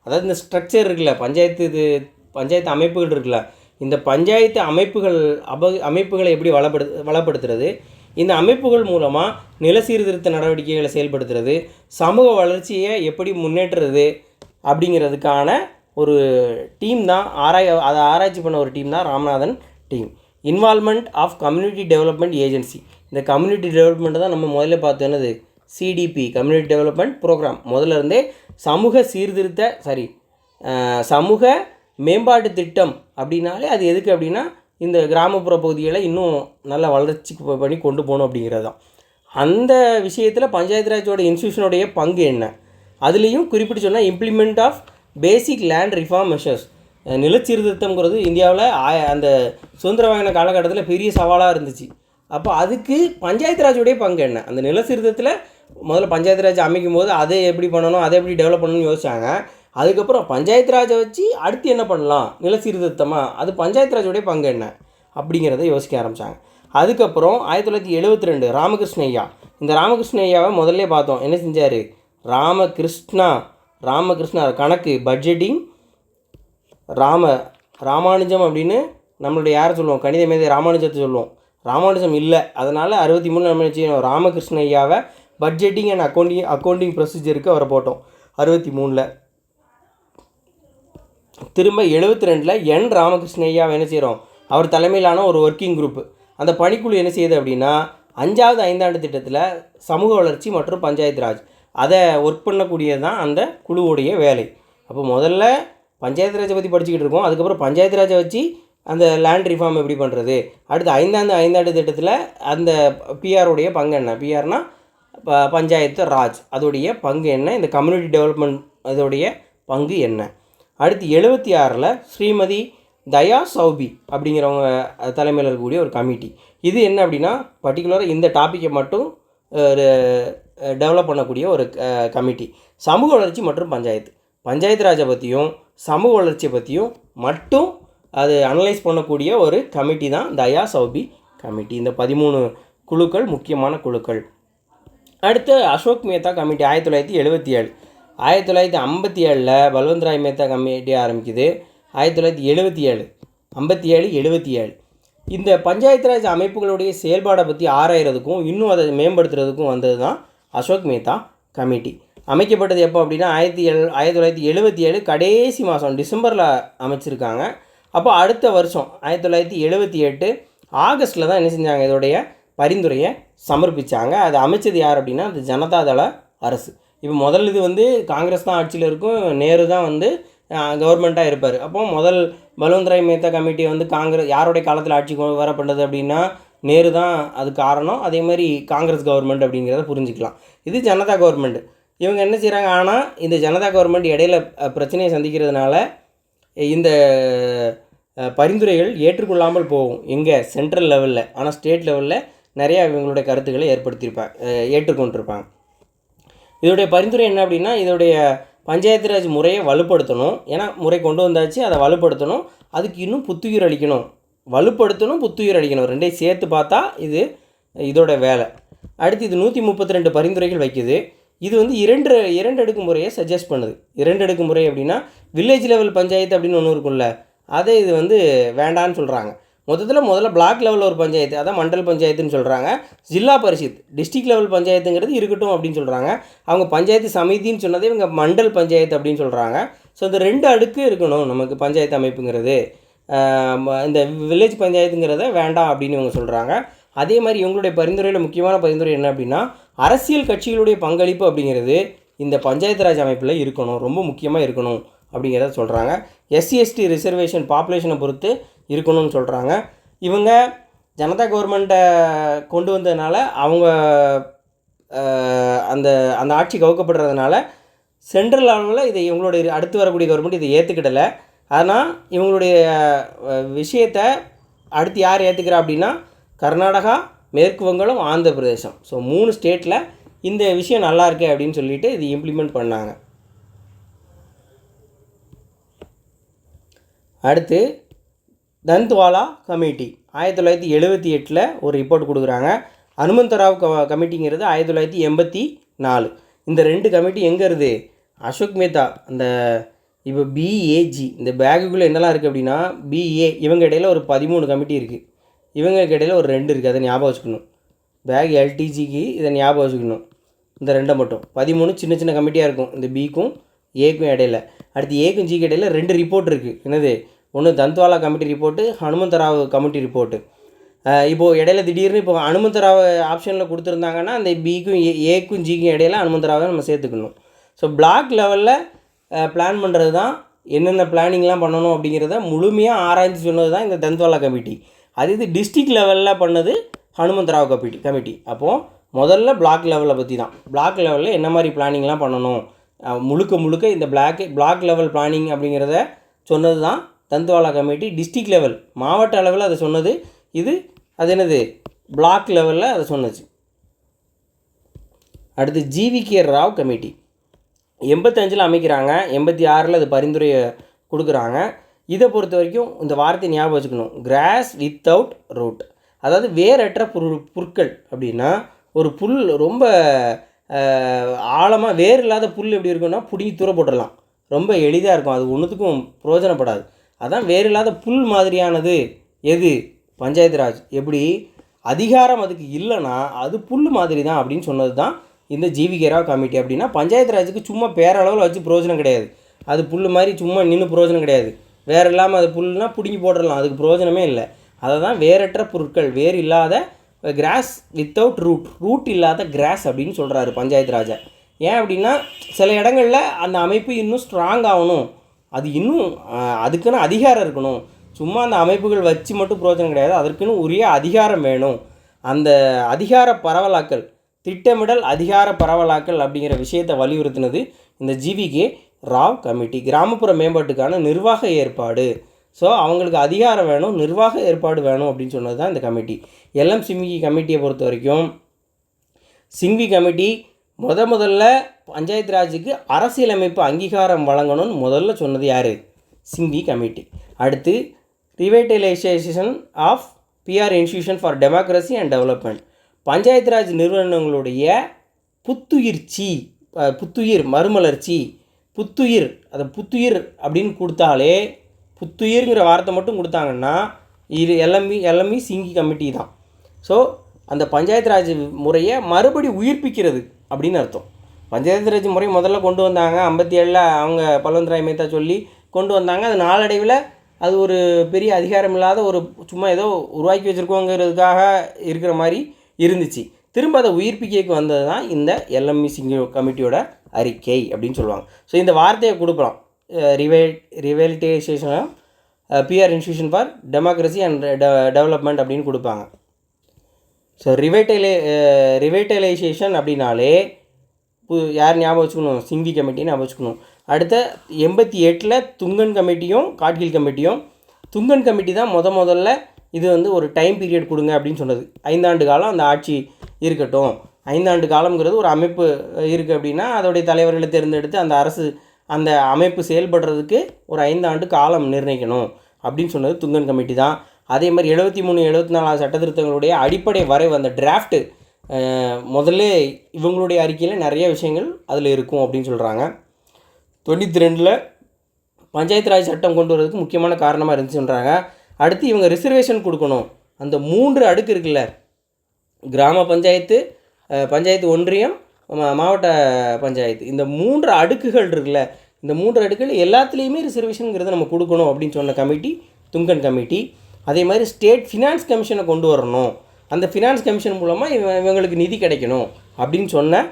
Speaker 1: அதாவது இந்த ஸ்ட்ரக்சர் இருக்குல்ல, பஞ்சாயத்து அமைப்புகள் இருக்குல்ல, இந்த பஞ்சாயத்து அமைப்புகளை எப்படி வளப்படுத்துறது, இந்த அமைப்புகள் மூலமாக நில சீர்திருத்த நடவடிக்கைகளை செயல்படுத்துறது, சமூக வளர்ச்சியை எப்படி முன்னேற்றுறது அப்படிங்கிறதுக்கான ஒரு டீம் தான் அதை ஆராய்ச்சி பண்ண ஒரு டீம் தான் Ramanathan team. Involvement of community development agency. இந்த கம்யூனிட்டி டெவலப்மெண்ட்டை தான் நம்ம முதல்ல பார்த்து என்னது, சிடிபி, கம்யூனிட்டி டெவலப்மெண்ட் ப்ரோக்ராம். முதல்ல இருந்தே சமூக மேம்பாட்டு திட்டம் அப்படின்னாலே அது எதுக்கு அப்படின்னா இந்த கிராமப்புற பகுதிகளை இன்னும் நல்ல வளர்ச்சிக்கு பண்ணி கொண்டு போகணும் அப்படிங்கிறது தான். அந்த விஷயத்தில் பஞ்சாயத்து ராஜோட இன்ஸ்டியூஷனுடைய பங்கு என்ன, அதுலேயும் குறிப்பிட்டு சொன்னால் implement of basic land reform measures. நிலச்சீர்திருத்தம்ங்கிறது இந்தியாவில் அந்த சுதந்திர வாங்கின காலகட்டத்தில் பெரிய சவாலாக இருந்துச்சு. அப்போ அதுக்கு பஞ்சாயத்து ராஜோடைய பங்கு என்ன? அந்த நில சீர்திருத்தத்தில் முதல்ல பஞ்சாயத்து ராஜ் அமைக்கும் போது அதை எப்படி பண்ணணும், அதை எப்படி டெவலப் பண்ணணும்னு யோசிச்சாங்க. அதுக்கப்புறம் பஞ்சாயத்து ராஜை வச்சு அடுத்து என்ன பண்ணலாம், நில சீர்திருத்தமாக, அது பஞ்சாயத்து ராஜோடைய பங்கு என்ன அப்படிங்கிறத யோசிக்க ஆரம்பித்தாங்க. அதுக்கப்புறம் 1972 ராமகிருஷ்ண ஐயா. இந்த ராமகிருஷ்ண ஐயாவை முதல்ல பார்த்தோம். என்ன செஞ்சார்? ராமகிருஷ்ணா கணக்கு, பட்ஜெட்டிங், ராமானுஜம் அப்படின்னு நம்மளுடைய யாரை சொல்லுவோம், கணித மேதை ராமானுஜத்தை சொல்லுவோம். ராமானுஜம் இல்லை, அதனால் 63 நம்ம செய்யணும், ராமகிருஷ்ண ஐயாவை பட்ஜெட்டிங் அண்ட் அக்கௌண்டிங் ப்ரொசீஜருக்கு அவரை போட்டோம் 63. திரும்ப 72 என் ராமகிருஷ்ண ஐயாவை என்ன செய்கிறோம், அவர் தலைமையிலான ஒரு ஒர்க்கிங் குரூப்பு. அந்த பணிக்குழு என்ன செய்யுது அப்படின்னா 5வது ஐந்தாண்டு திட்டத்தில் சமூக வளர்ச்சி மற்றும் பஞ்சாயத்து ராஜ் அதை ஒர்க் பண்ணக்கூடியது தான் அந்த குழுவுடைய வேலை. அப்போ முதல்ல பஞ்சாயத்து ராஜை பற்றி படிச்சுக்கிட்டு இருக்கோம். அதுக்கப்புறம் பஞ்சாயத்து ராஜை வச்சு அந்த லேண்ட் ரிஃபார்ம் எப்படி பண்ணுறது, அடுத்து ஐந்தாண்டு திட்டத்தில் அந்த பிஆருடைய பங்கு என்ன, பிஆர்னா பஞ்சாயத்து ராஜ், அதோடைய பங்கு என்ன, இந்த கம்யூனிட்டி டெவலப்மெண்ட் அதோடைய பங்கு என்ன. அடுத்து 76 ஸ்ரீமதி தயா சௌபி அப்படிங்கிறவங்க தலைமையில் இருக்கக்கூடிய ஒரு கமிட்டி. இது என்ன அப்படின்னா பர்டிகுலராக இந்த டாப்பிக்கை மட்டும் டெவலப் பண்ணக்கூடிய ஒரு கமிட்டி. சமூக வளர்ச்சி மற்றும் பஞ்சாயத்து ராஜை பற்றியும் சமூக வளர்ச்சியை பற்றியும் மட்டும் அது அனலைஸ் பண்ணக்கூடிய ஒரு கமிட்டி தான் தயா சௌபி கமிட்டி. இந்த 13 குழுக்கள் முக்கியமான குழுக்கள். அடுத்து அசோக் மேத்தா கமிட்டி 1977. 1957 பல்வந்த்ராய் மேத்தா கமிட்டி ஆரம்பிக்குது. 1977 57 இந்த பஞ்சாயத்து ராஜ் அமைப்புகளுடைய செயல்பாடை பற்றி ஆராயறதுக்கும் இன்னும் அதை மேம்படுத்துறதுக்கும் வந்தது தான் அசோக் மேத்தா கமிட்டி. அமைக்கப்பட்டது எப்போ அப்படின்னா 1977 கடைசி மாதம் டிசம்பரில் அமைச்சிருக்காங்க. அப்போ அடுத்த வருஷம் 1978 ஆகஸ்ட்டில் தான் என்ன செஞ்சாங்க, இதோடைய பரிந்துரையை சமர்ப்பித்தாங்க. அது அமைச்சது யார் அப்படின்னா அது ஜனதாதள அரசு. இப்போ முதல் இது வந்து காங்கிரஸ் தான் ஆட்சியில் இருக்கும், நேரு தான் வந்து கவர்மெண்ட்டாக இருப்பார். அப்போது முதல் பல்வந்த்ராய் மேத்தா கமிட்டி வந்து யாருடைய காலத்தில் ஆட்சி வரப்பட்டது அப்படின்னா நேரு தான் அது காரணம். அதே மாதிரி காங்கிரஸ் கவர்மெண்ட் அப்படிங்கிறத புரிஞ்சுக்கலாம். இது ஜனதா கவர்மெண்ட். இவங்க என்ன செய்கிறாங்க, ஆனால் இந்த ஜனதா கவர்மெண்ட் இடையில பிரச்சனையை சந்திக்கிறதுனால இந்த பரிந்துரைகள் ஏற்றுக்கொள்ளாமல் போகும் எங்கே, சென்ட்ரல் லெவலில். ஆனால் ஸ்டேட் லெவலில் நிறையா இவங்களுடைய கருத்துக்களை ஏற்றுக்கொண்டிருப்பாங்க. இதோடைய பரிந்துரை என்ன அப்படின்னா இதோடைய பஞ்சாயத்து ராஜ் முறையை வலுப்படுத்தணும். ஏன்னா முறை கொண்டு வந்தாச்சு, அதை வலுப்படுத்தணும், அதுக்கு இன்னும் புத்துயிர் அளிக்கணும். புத்துயிர் அளிக்கணும், ரெண்டையும் சேர்த்து பார்த்தா இதோட வேலை. அடுத்து இது 132 பரிந்துரைகள் வைக்குது. இது வந்து இரண்டு அடுக்கு முறையை சஜஸ்ட் பண்ணுது. 2 அடுக்கு முறை அப்படின்னா வில்லேஜ் லெவல் பஞ்சாயத்து அப்படின்னு ஒன்று இருக்கும்ல, அதை இது வந்து வேண்டான்னு சொல்கிறாங்க. முதல்ல பிளாக் லெவலில் ஒரு பஞ்சாயத்து, அதான் மண்டல் பஞ்சாயத்துன்னு சொல்கிறாங்க. ஜில்லா பரிஷத் டிஸ்ட்ரிக்ட் லெவல் பஞ்சாயத்துங்கிறது இருக்கட்டும் அப்படின்னு சொல்கிறாங்க. அவங்க பஞ்சாயத்து சமிதின்னு சொன்னதே இவங்க மண்டல் பஞ்சாயத்து அப்படின்னு சொல்கிறாங்க. ஸோ இந்த 2 அடுக்கு இருக்கணும் நமக்கு பஞ்சாயத்து அமைப்புங்கிறது. இந்த வில்லேஜ் பஞ்சாயத்துங்கிறத வேண்டாம் அப்படின்னு இவங்க சொல்கிறாங்க. அதே மாதிரி இவங்களுடைய பரிந்துரையில் முக்கியமான பரிந்துரை என்ன அப்படின்னா, அரசியல் கட்சிகளுடைய பங்களிப்பு அப்படிங்கிறது இந்த பஞ்சாயத்து ராஜ் அமைப்பில் இருக்கணும், ரொம்ப முக்கியமாக இருக்கணும் அப்படிங்கிறத சொல்கிறாங்க. எஸ்சி எஸ்டி ரிசர்வேஷன் பாப்புலேஷனை பொறுத்து இருக்கணும்னு சொல்கிறாங்க. இவங்க ஜனதா கவர்மெண்ட்டை கொண்டு வந்ததுனால அவங்க அந்த அந்த ஆட்சி கவுக்கப்படுறதுனால சென்ட்ரல் அளவில் இதை இவங்களுடைய அடுத்து வரக்கூடிய கவர்மெண்ட் இதை ஏற்றுக்கிடலை. ஆனால் இவங்களுடைய விஷயத்தை அடுத்து யார் ஏற்றுக்கிறா அப்படின்னா கர்நாடகா, மேற்கு வங்காளம், ஆந்திர பிரதேசம். ஸோ 3 ஸ்டேட்டில் இந்த விஷயம் நல்லா இருக்கு அப்படின்னு சொல்லிட்டு இது இம்ப்ளிமெண்ட் பண்ணாங்க. அடுத்து தந்த்வாலா கமிட்டி 1978 ஒரு ரிப்போர்ட் கொடுக்குறாங்க. ஹனுமந்தராவ் கமிட்டிங்கிறது 1984. இந்த 2 கமிட்டி எங்கே இருக்குது? அசோக் மேத்தா அந்த இப்போ பிஏஜி இந்த பேகுக்குள்ளே என்னெல்லாம் இருக்குது அப்படின்னா பிஏ இவங்க இடையில் ஒரு 13 கமிட்டி இருக்குது. இவங்களுக்கு இடையில் ஒரு 2 இருக்குது, அதை ஞாபகம் வச்சுக்கணும். பேக் எல்டிஜிக்கு இதை ஞாபகம் வச்சுக்கணும். இந்த 2 மட்டும் 13 சின்ன சின்ன கமிட்டியாக இருக்கும் இந்த பிக்கும் ஏக்கும் இடையில். அடுத்து ஏக்கும் ஜிக்கு இடையில் 2 ரிப்போர்ட் இருக்குது. என்னது? ஒன்று Dantwala committee report, Hanumantha Rao committee report. இப்போது இடையில திடீர்னு இப்போ ஹனுமந்தராவ் ஆப்ஷனில் கொடுத்துருந்தாங்கன்னா அந்த பிக்கும் ஏக்கும் ஜிக்கும் இடையில் ஹனுமந்தராவை நம்ம சேர்த்துக்கணும். ஸோ பிளாக் லெவலில் பிளான் பண்ணுறது தான் என்னென்ன பிளானிங்லாம் பண்ணணும் அப்படிங்கிறத முழுமையாக ஆராய்ச்சி சொன்னது தான் இந்த தந்த்வாலா கமிட்டி. இது டிஸ்ட்ரிக்ட் லெவலில் பண்ணது ஹனுமந்தராவ் கமிட்டி. அப்போது முதல்ல பிளாக் லெவலை பற்றி தான், பிளாக் லெவலில் என்ன மாதிரி பிளானிங்லாம் பண்ணணும் முழுக்க இந்த பிளாக் லெவல் பிளானிங் அப்படிங்கிறத சொன்னது தான் தந்த்வாலா கமிட்டி. டிஸ்ட்ரிக்ட் லெவல் மாவட்ட அளவில் அதை சொன்னது அது என்னது பிளாக் லெவலில் அதை சொன்னச்சு. அடுத்து ஜிவிகே ராவ் கமிட்டி 85 அமைக்கிறாங்க, 86 அது பரிந்துரையை கொடுக்குறாங்க. இதை பொறுத்த வரைக்கும் இந்த வார்த்தை ஞாபகம் வச்சுக்கணும், கிராஸ் வித்தவுட் ரூட். அதாவது வேரற்ற புற்கள் அப்படின்னா ஒரு புல் ரொம்ப ஆழமாக வேர் இல்லாத புல் எப்படி இருக்குன்னா பிடிங்கி தூர போட்டுடலாம், ரொம்ப எளிதாக இருக்கும், அது ஒன்றுத்துக்கும் பிரயோஜனப்படாது. அதான் வேர் இல்லாத புல் மாதிரியானது எது? பஞ்சாயத்து ராஜ். எப்படி அதிகாரம் அதுக்கு இல்லைன்னா அது புல் மாதிரி தான் அப்படின்னு சொன்னது தான் இந்த ஜிவிகே ராவ் கமிட்டி. அப்படின்னா பஞ்சாயத்து ராஜுக்கு சும்மா பேரளவில் வச்சு பிரயோஜனம் கிடையாது, அது புல் மாதிரி சும்மா நின்று பிரயோஜனம் கிடையாது. வேறு இல்லாமல் அது புல்லுனா பிடுங்கி போட்டுடலாம், அதுக்கு பிரயோஜனமே இல்லை. அதை தான் வேரற்ற பொருட்கள், வேர் இல்லாத கிராஸ் வித்தவுட் ரூட் இல்லாத கிராஸ் அப்படின்னு சொல்கிறாரு பஞ்சாயத்து ராஜா. ஏன் அப்படின்னா சில இடங்களில் அந்த அமைப்பு இன்னும் ஸ்ட்ராங் ஆகணும், அது இன்னும் அதுக்குன்னு அதிகாரம் இருக்கணும். சும்மா அந்த அமைப்புகள் வச்சு மட்டும் பிரயோஜனம் கிடையாது, அதற்குன்னு உரிய அதிகாரம் வேணும். அந்த அதிகார பரவலாக்கல், திட்டமிடல் அதிகார பரவலாக்கல் அப்படிங்கிற விஷயத்தை வலியுறுத்தினது இந்த ஜிவிகே ராவ் கமிட்டி. கிராமப்புற மேம்பாட்டுக்கான நிர்வாக ஏற்பாடு. ஸோ அவங்களுக்கு அதிகாரம் வேணும், நிர்வாக ஏற்பாடு வேணும் அப்படின்னு சொன்னது தான் இந்த கமிட்டி. எல்எம் சிங்வி கமிட்டியை பொறுத்த வரைக்கும் சிங்வி கமிட்டி முதல்ல பஞ்சாயத்து ராஜுக்கு அரசியலமைப்பு அங்கீகாரம் வழங்கணும்னு முதல்ல சொன்னது யார்? சிங்வி கமிட்டி. அடுத்து revitalisation of PR institution for democracy and development. Panchayat Raj நிறுவனங்களுடைய புத்துயிர் மறுமலர்ச்சி, புத்துயிர் அதை புத்துயிர் அப்படின்னு கொடுத்தாலே, புத்துயிர்ங்கிற வார்த்தை மட்டும் கொடுத்தாங்கன்னா இது எல்லாமே சிங்கி கமிட்டி தான். ஸோ அந்த பஞ்சாயத்து ராஜ் முறையை மறுபடி உயிர்ப்பிக்கிறது அப்படின்னு அர்த்தம். பஞ்சாயத்து ராஜ் முறை முதல்ல கொண்டு வந்தாங்க 57 அவங்க பல்வந்த்ராய் மேத்தா சொல்லி கொண்டு வந்தாங்க. அது நாளடைவில் அது ஒரு பெரிய அதிகாரம் இல்லாத ஒரு சும்மா ஏதோ உருவாக்கி வச்சுருக்கோங்கிறதுக்காக இருக்கிற மாதிரி இருந்துச்சு. திரும்ப அதை உயிர்ப்பிக்க வந்தது தான் இந்த எல்எம்இ சிங்கி கமிட்டியோட அறிக்கை அப்படின்னு சொல்லுவாங்க. ஸோ இந்த வார்த்தையை கொடுக்கலாம், revitalisation of PR institution for democracy and development அப்படின்னு கொடுப்பாங்க. ஸோ ரிவைட்டலைசேஷன் அப்படின்னாலே யார் ஞாபகம் வச்சுக்கணும்? சிங்வி கமிட்டின்னு ஞாபகம் வச்சுக்கணும். அடுத்த 88 துங்கன் கமிட்டியும் காட்கில் கமிட்டியும். துங்கன் கமிட்டி தான் முதல்ல இது ஒரு டைம் பீரியட் கொடுங்க அப்படின்னு சொன்னது. 5 ஆண்டு காலம் அந்த ஆட்சி இருக்கட்டும். 5 ஆண்டு காலம்ங்கிறது ஒரு அமைப்பு இருக்குது அப்படின்னா அதோடைய தலைவர்களை தேர்ந்தெடுத்து அந்த அரசு அந்த அமைப்பு செயல்படுறதுக்கு ஒரு 5 ஆண்டு காலம் நிர்ணயிக்கணும் அப்படின்னு சொன்னது துங்கன் கமிட்டி தான். அதே மாதிரி 73 74 சட்டத்திருத்தங்களுடைய அடிப்படை வரைவு அந்த டிராஃப்ட்டு முதல்ல இவங்களுடைய அறிக்கையில் நிறைய விஷயங்கள் அதில் இருக்கும் அப்படின்னு சொல்கிறாங்க. 92 பஞ்சாயத்து ராஜ் சட்டம் கொண்டு வரதுக்கு முக்கியமான காரணமாக இருந்துச்சுன்றாங்க. அடுத்து இவங்க ரிசர்வேஷன் கொடுக்கணும். அந்த 3 அடுக்கு இருக்குல்ல, கிராம பஞ்சாயத்து, பஞ்சாயத்து ஒன்றியம், மாவட்ட பஞ்சாயத்து, இந்த 3 அடுக்குகள் இருக்குல்ல, இந்த 3 அடுக்குகள் எல்லாத்துலேயுமே ரிசர்வேஷனுங்கிறத நம்ம கொடுக்கணும் அப்படின்னு சொன்ன கமிட்டி துங்கன் கமிட்டி. அதே மாதிரி ஸ்டேட் ஃபினான்ஸ் கமிஷனை கொண்டு வரணும், அந்த ஃபினான்ஸ் கமிஷன் மூலமாக இவங்களுக்கு நிதி கிடைக்கணும் அப்படின்னு சொன்ன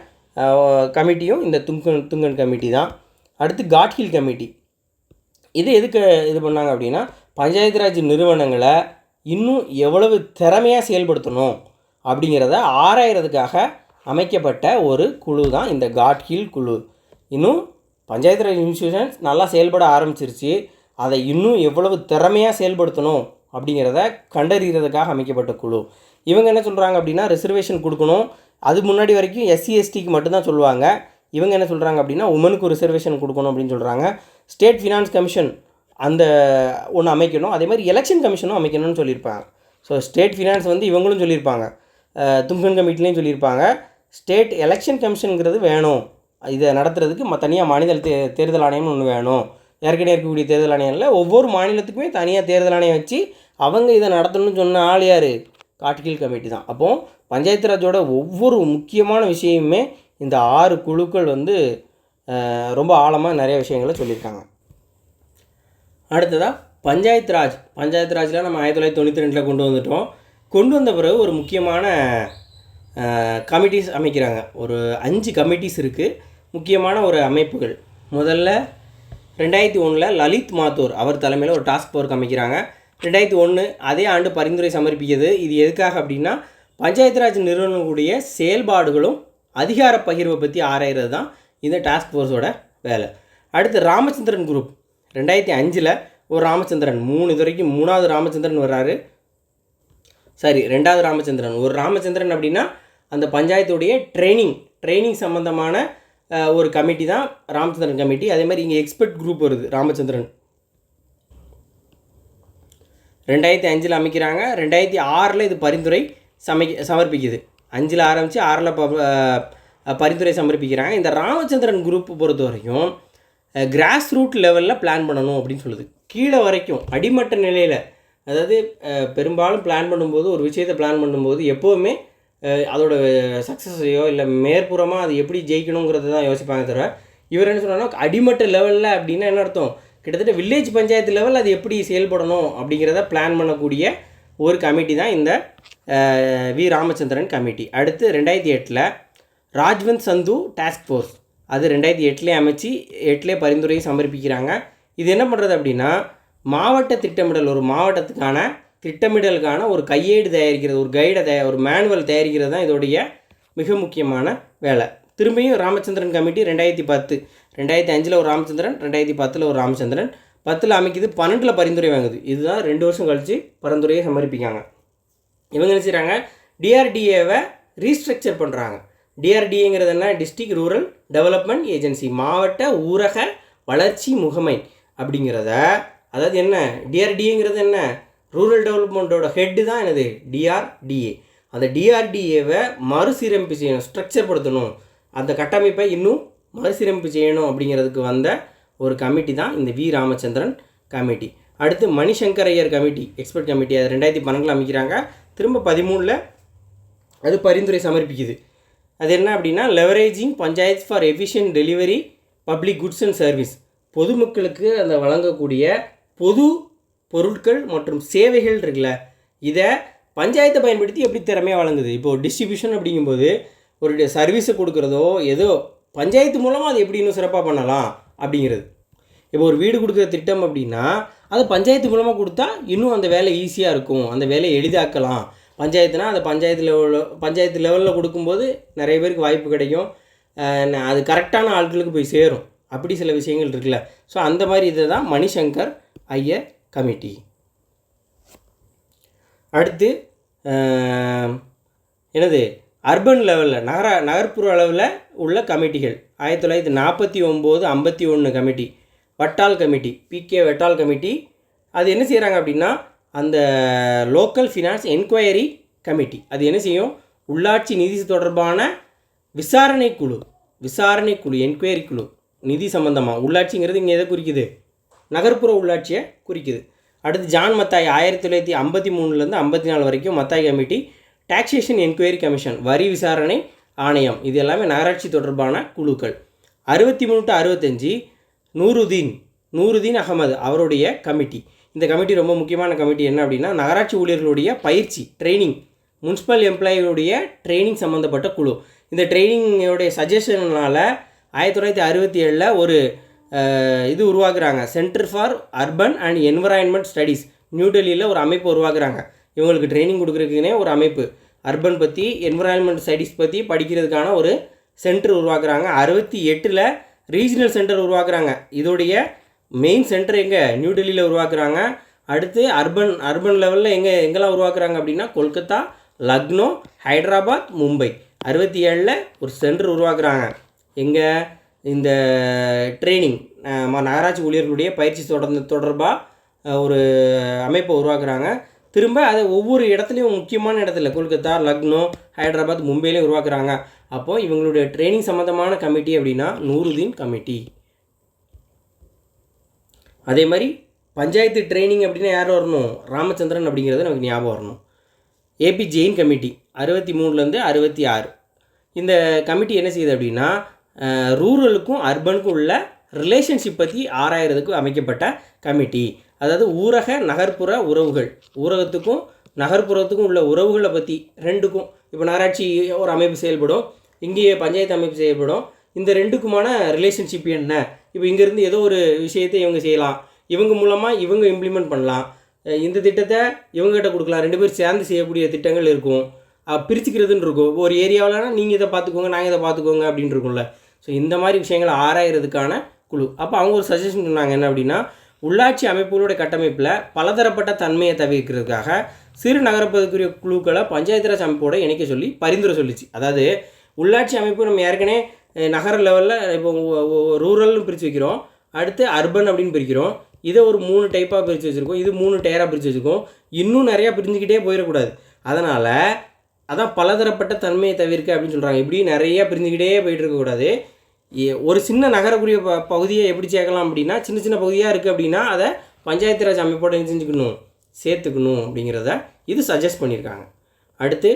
Speaker 1: கமிட்டியும் இந்த துங்கன் கமிட்டி தான். அடுத்து காட்கில் கமிட்டி. இது எதுக்கு இது பண்ணாங்க அப்படின்னா, பஞ்சாயத்து ராஜ் நிறுவனங்களை இன்னும் எவ்வளவு திறமையாக செயல்படுத்தணும் அப்படிங்கிறத ஆராயறதுக்காக அமைக்கப்பட்ட ஒரு குழு தான் இந்த காட்கில் குழு. இன்னும் பஞ்சாயத்து ராஜ் இன்ஸ்டியூஷன்ஸ் நல்லா செயல்பட ஆரம்பிச்சிருச்சு, அதை இன்னும் எவ்வளவு திறமையாக செயல்படுத்தணும் அப்படிங்கிறத கண்டறிகிறதுக்காக அமைக்கப்பட்ட குழு. இவங்க என்ன சொல்கிறாங்க அப்படின்னா, ரிசர்வேஷன் கொடுக்கணும், அது முன்னாடி வரைக்கும் எஸ்சி எஸ்டிக்கு மட்டும்தான் சொல்லுவாங்க. இவங்க என்ன சொல்கிறாங்க அப்படின்னா, உமனுக்கு ரிசர்வேஷன் கொடுக்கணும் அப்படின்னு சொல்கிறாங்க. ஸ்டேட் ஃபினான்ஸ் கமிஷன் அந்த ஒன்று அமைக்கணும், அதே மாதிரி எலெக்ஷன் கமிஷனும் அமைக்கணும்னு சொல்லியிருப்பாங்க. ஸோ ஸ்டேட் ஃபினான்ஸ் வந்து இவங்களும் சொல்லியிருப்பாங்க, துங்கன் கமிட்டிலையும் சொல்லியிருப்பாங்க. ஸ்டேட் எலெக்ஷன் கமிஷனுங்கிறது வேணும், இதை நடத்துறதுக்கு தனியாக மாநில தேர்தல் ஆணையம்னு ஒன்று வேணும். ஏற்கனவே இருக்கக்கூடிய தேர்தல் ஆணையங்களில் ஒவ்வொரு மாநிலத்துக்குமே தனியாக தேர்தல் ஆணையம் வச்சு அவங்க இதை நடத்தணும்னு சொன்ன ஆள் யார்? காட்கில் கமிட்டி தான். அப்போது பஞ்சாயத்து ராஜோட ஒவ்வொரு முக்கியமான விஷயமுமே இந்த 6 குழுக்கள் வந்து ரொம்ப ஆழமாக நிறைய விஷயங்களை சொல்லியிருக்காங்க. அடுத்ததாக பஞ்சாயத்து ராஜில் நம்ம 1992 கொண்டு வந்துட்டோம். கொண்டு வந்த பிறகு ஒரு முக்கியமான கமிட்டிஸ் அமைக்கிறாங்க. ஒரு 5 கமிட்டிஸ் இருக்குது, முக்கியமான ஒரு அமைப்புகள். முதல்ல 2001 லலித் மாத்தூர் அவர் தலைமையில் ஒரு டாஸ்க் ஃபோர்ஸ் அமைக்கிறாங்க. 2001 அதே ஆண்டு பரிந்துரை சமர்ப்பிக்கிறது. இது எதுக்காக அப்படின்னா, பஞ்சாயத்து ராஜ் நிறுவனங்களுடைய செயல்பாடுகளும் அதிகார பகிர்வை பற்றி ஆராயிறது தான் இந்த டாஸ்க் ஃபோர்ஸோட வேலை. அடுத்து ராமச்சந்திரன் குரூப் 2005 ஒரு ராமச்சந்திரன், 3 இது வரைக்கும் 3வது ராமச்சந்திரன் வர்றாரு. சரி, 2வது ராமச்சந்திரன். ஒரு ராமச்சந்திரன் அப்படின்னா அந்த பஞ்சாயத்துடைய ட்ரைனிங் சம்மந்தமான ஒரு கமிட்டி தான் ராமச்சந்திரன் கமிட்டி. அதே மாதிரி இங்கே எக்ஸ்பர்ட் குரூப் வருது. ராமச்சந்திரன் 2005 அமைக்கிறாங்க. 2006 இது பரிந்துரை சமர்ப்பிக்குது. 5 ஆரம்பித்து 6 பரிந்துரை சமர்ப்பிக்கிறாங்க. இந்த ராமச்சந்திரன் குரூப் பொறுத்த வரைக்கும் கிராஸ் ரூட் லெவலில் பிளான் பண்ணணும் அப்படின்னு சொல்லுது. கீழே வரைக்கும் அடிமட்ட நிலையில், அதாவது பெரும்பாலும் பிளான் பண்ணும்போது, ஒரு விஷயத்தை பிளான் பண்ணும்போது எப்போவுமே அதோட சக்ஸஸையோ இல்லை மேற்புறமாக அது எப்படி ஜெயிக்கணுங்கிறது தான் யோசிப்பாங்க தவிர, இவர் என்ன சொன்னாங்கன்னா அடிமட்ட லெவலில் அப்படின்னா என்ன அர்த்தம், கிட்டத்தட்ட வில்லேஜ் பஞ்சாயத்து லெவலில் அது எப்படி செயல்படணும் அப்படிங்கிறத பிளான் பண்ணக்கூடிய ஒரு கமிட்டி தான் இந்த வி ராமச்சந்திரன் கமிட்டி. அடுத்து 2008 ராஜ்வந்த் சந்து டாஸ்க் ஃபோர்ஸ், அது 2008 அமைச்சு 8 பரிந்துரையை சமர்ப்பிக்கிறாங்க. இது என்ன பண்ணுறது அப்படின்னா, மாவட்ட திட்டமிடல், ஒரு மாவட்டத்துக்கான திட்டமிடலுக்கான ஒரு கையேடு தயாரிக்கிறது, ஒரு கைடை ஒரு மேனுவல் தயாரிக்கிறது தான் இதோடைய மிக முக்கியமான வேலை. திரும்பியும் ராமச்சந்திரன் கமிட்டி 2010, 2005 ஒரு ராமச்சந்திரன், 2010 ஒரு ராமச்சந்திரன், 10 அமைக்குது, 12 பரிந்துரை வாங்குது. இதுதான் 2 வருஷம் கழித்து பரிந்துரையை சமர்ப்பிக்காங்க. இவங்க என்ன செய்கிறாங்க, டிஆர்டிஏவை ரீஸ்ட்ரக்சர் பண்ணுறாங்க. டிஆர்டிஏங்கிறது என்ன, டிஸ்ட்ரிக்ட் ரூரல் டெவலப்மெண்ட் ஏஜென்சி, மாவட்ட ஊரக வளர்ச்சி முகமை அப்படிங்கிறத, அதாவது என்ன டிஆர்டிஏங்கிறது என்ன, ரூரல் டெவலப்மெண்ட்டோட ஹெட்டு தான் என்னது டிஆர்டிஏ. அந்த டிஆர்டிஏவை மறுசீரமைப்பு செய்யணும், ஸ்ட்ரக்சர் படுத்தணும், அந்த கட்டமைப்பை இன்னும் மறுசீரமைப்பு செய்யணும் அப்படிங்கிறதுக்கு வந்த ஒரு கமிட்டி தான் இந்த வி ராமச்சந்திரன் கமிட்டி. அடுத்து Mani Shankar Aiyar committee, expert committee, அது 2012 அமைக்கிறாங்க. திரும்ப 2013 அது பரிந்துரை சமர்ப்பிக்குது. அது என்ன அப்படின்னா, leveraging panchayat for efficient delivery public goods and service, பொதுமக்களுக்கு அந்த வழங்கக்கூடிய பொது பொருட்கள் மற்றும் சேவைகள் இருக்குல்ல, இதை பஞ்சாயத்தை பயன்படுத்தி எப்படி திறமையாக வழங்குது. இப்போது டிஸ்ட்ரிபியூஷன் அப்படிங்கும்போது ஒரு சர்வீஸை கொடுக்குறதோ ஏதோ பஞ்சாயத்து மூலமாக அது எப்படி இன்னும் சிறப்பாக பண்ணலாம் அப்படிங்கிறது. இப்போ ஒரு வீடு கொடுக்குற திட்டம் அப்படின்னா அது பஞ்சாயத்து மூலமாக கொடுத்தா இன்னும் அந்த வேலை ஈஸியாக இருக்கும், அந்த வேலையை எளிதாக்கலாம். பஞ்சாயத்துனா அந்த பஞ்சாயத்து லெவலில் கொடுக்கும்போது நிறைய பேருக்கு வாய்ப்பு கிடைக்கும், அது கரெக்டான ஆட்களுக்கு போய் சேரும், அப்படி சில விஷயங்கள் இருக்குல்ல. ஸோ அந்த மாதிரி இதை தான் மணிசங்கர் ஐயர் கமிட்டி. அடுத்து என்னது, அர்பன் லெவலில் நகர்ப்புற அளவில் உள்ள கமிட்டிகள் 1949 51 கமிட்டி, வட்டால் கமிட்டி, பிகே வட்டால் கமிட்டி. அது என்ன செய்கிறாங்க அப்படின்னா, அந்த லோக்கல் ஃபினான்ஸ் என்கொயரி கமிட்டி, அது என்ன செய்யும், உள்ளாட்சி நிதி தொடர்பான விசாரணை குழு என்கொயரி குழு, நிதி சம்பந்தமாக. உள்ளாட்சிங்கிறது இங்கே எதை குறிக்குது, நகர்ப்புற உள்ளாட்சியை குறிக்குது. அடுத்து ஜான் மத்தாய் 1953 54 வரைக்கும் Mathai committee, taxation enquiry commission, வரி விசாரணை ஆணையம், இது எல்லாமே நகராட்சி தொடர்பான குழுக்கள். 63 to 65 நூருதீன் அகமது அவருடைய கமிட்டி. இந்த கமிட்டி ரொம்ப முக்கியமான கமிட்டி. என்ன அப்படின்னா, நகராட்சி ஊழியர்களுடைய பயிற்சி, ட்ரைனிங், முனிசிபல் எம்ப்ளாயிகளுடைய ட்ரைனிங் சம்மந்தப்பட்ட குழு. இந்த ட்ரைனிங்கோடைய சஜஷனால் 1967 ஒரு இது உருவாக்குறாங்க, centre for urban and environment studies. New டெல்லியில் ஒரு அமைப்பு உருவாக்குறாங்க. இவங்களுக்கு ட்ரைனிங் கொடுக்குறதுக்குனே ஒரு அமைப்பு, அர்பன் பற்றி, என்விரான்மெண்ட் ஸ்டடீஸ் பற்றி படிக்கிறதுக்கான ஒரு சென்டர் உருவாக்குறாங்க. 68 ரீஜனல் சென்டர் உருவாக்குறாங்க. இதோடைய மெயின் சென்டர் எங்கே? நியூ டெல்லியில் உருவாக்குறாங்க. அடுத்து அர்பன் லெவலில் எங்கெல்லாம் உருவாக்குறாங்க அப்படின்னா, கொல்கத்தா, லக்னோ, ஹைதராபாத், மும்பை. 67 ஒரு சென்டர் உருவாக்குறாங்க. எங்கே? இந்த ட்ரைனிங், நகராட்சி ஊழியர்களுடைய பயிற்சி தொடர்பாக ஒரு அமைப்பை உருவாக்குறாங்க. திரும்ப அதை ஒவ்வொரு இடத்துலையும், முக்கியமான இடத்துல கொல்கத்தா, லக்னோ, ஹைதராபாத், மும்பையிலையும் உருவாக்குறாங்க. அப்போது இவங்களுடைய ட்ரைனிங் சம்மந்தமான கமிட்டி அப்படின்னா நூருதீன் கமிட்டி. அதே மாதிரி பஞ்சாயத்து ட்ரைனிங் அப்படின்னா யார் வரணும்? ராமச்சந்திரன் அப்படிங்கிறது நமக்கு ஞாபகம் வரணும். AP Jain committee 63 66. இந்த கமிட்டி என்ன செய்யுது அப்படின்னா, ரூரலுக்கும் அர்பனுக்கும் உள்ள ரிலேஷன்ஷிப் பற்றி ஆராயறதுக்கு அமைக்கப்பட்ட கமிட்டி. அதாவது ஊரக நகர்ப்புற உறவுகள், ஊரகத்துக்கும் நகர்ப்புறத்துக்கும் உள்ள உறவுகளை பற்றி ரெண்டுக்கும். இப்போ நகராட்சி ஒரு அமைப்பு செயல்படும், இங்கேயே பஞ்சாயத்து அமைப்பு செயல்படும். இந்த ரெண்டுக்குமான ரிலேஷன்ஷிப் என்ன? இப்போ இங்கேருந்து ஏதோ ஒரு விஷயத்தை இவங்க செய்யலாம், இவங்க மூலமாக இவங்க இம்ப்ளிமெண்ட் பண்ணலாம், இந்த திட்டத்தை இவங்ககிட்ட கொடுக்கலாம், 2 பேர் சேர்ந்து செய்யக்கூடிய திட்டங்கள் இருக்கும். பிரிச்சுக்கிறதுன்னு இருக்கும். ஒரு ஏரியாவில்னா நீங்கள் இதை பார்த்துக்கோங்க, நாங்கள் இதை பார்த்துக்கோங்க அப்படின்னு இருக்கும்ல. ஸோ இந்த மாதிரி விஷயங்களை ஆராயறதுக்கான குழு. அப்போ அவங்க ஒரு சஜஷன் சொன்னாங்க. என்ன அப்படின்னா, உள்ளாட்சி அமைப்புகளோட கட்டமைப்பில் பலதரப்பட்ட தன்மையை தவிர்க்கிறதுக்காக சிறு நகரப்பகுதிக்குரிய குழுக்களை பஞ்சாயத்து ராஜ் அமைப்போட இணைக்க சொல்லி பரிந்துரை சொல்லிச்சு. அதாவது உள்ளாட்சி அமைப்பு நம்ம ஏற்கனவே நகர லெவலில் இப்போ ரூரல்னு பிரித்து வைக்கிறோம், அடுத்து அர்பன் அப்படின்னு பிரிக்கிறோம். இதை ஒரு 3 டைப்பாக பிரித்து வச்சுருக்கோம், இது 3 டயராக பிரித்து வச்சுருக்கோம். இன்னும் நிறையா பிரிஞ்சுக்கிட்டே போயிடக்கூடாது. அதனால் அதான் பலதரப்பட்ட தன்மையை தவிர்க்க அப்படின்னு சொல்கிறாங்க. இப்படி நிறையா பிரிஞ்சுக்கிட்டே போயிட்டு இருக்கக்கூடாது. ஒரு சின்ன நகரக்கூடிய பகுதியை எப்படி சேர்க்கலாம் அப்படின்னா, சின்ன சின்ன பகுதியாக இருக்குது அப்படின்னா அதை பஞ்சாயத்து ராஜ் அமைப்போட செஞ்சுக்கணும், சேர்த்துக்கணும் அப்படிங்கிறத இது சஜஸ்ட் பண்ணியிருக்காங்க. அடுத்து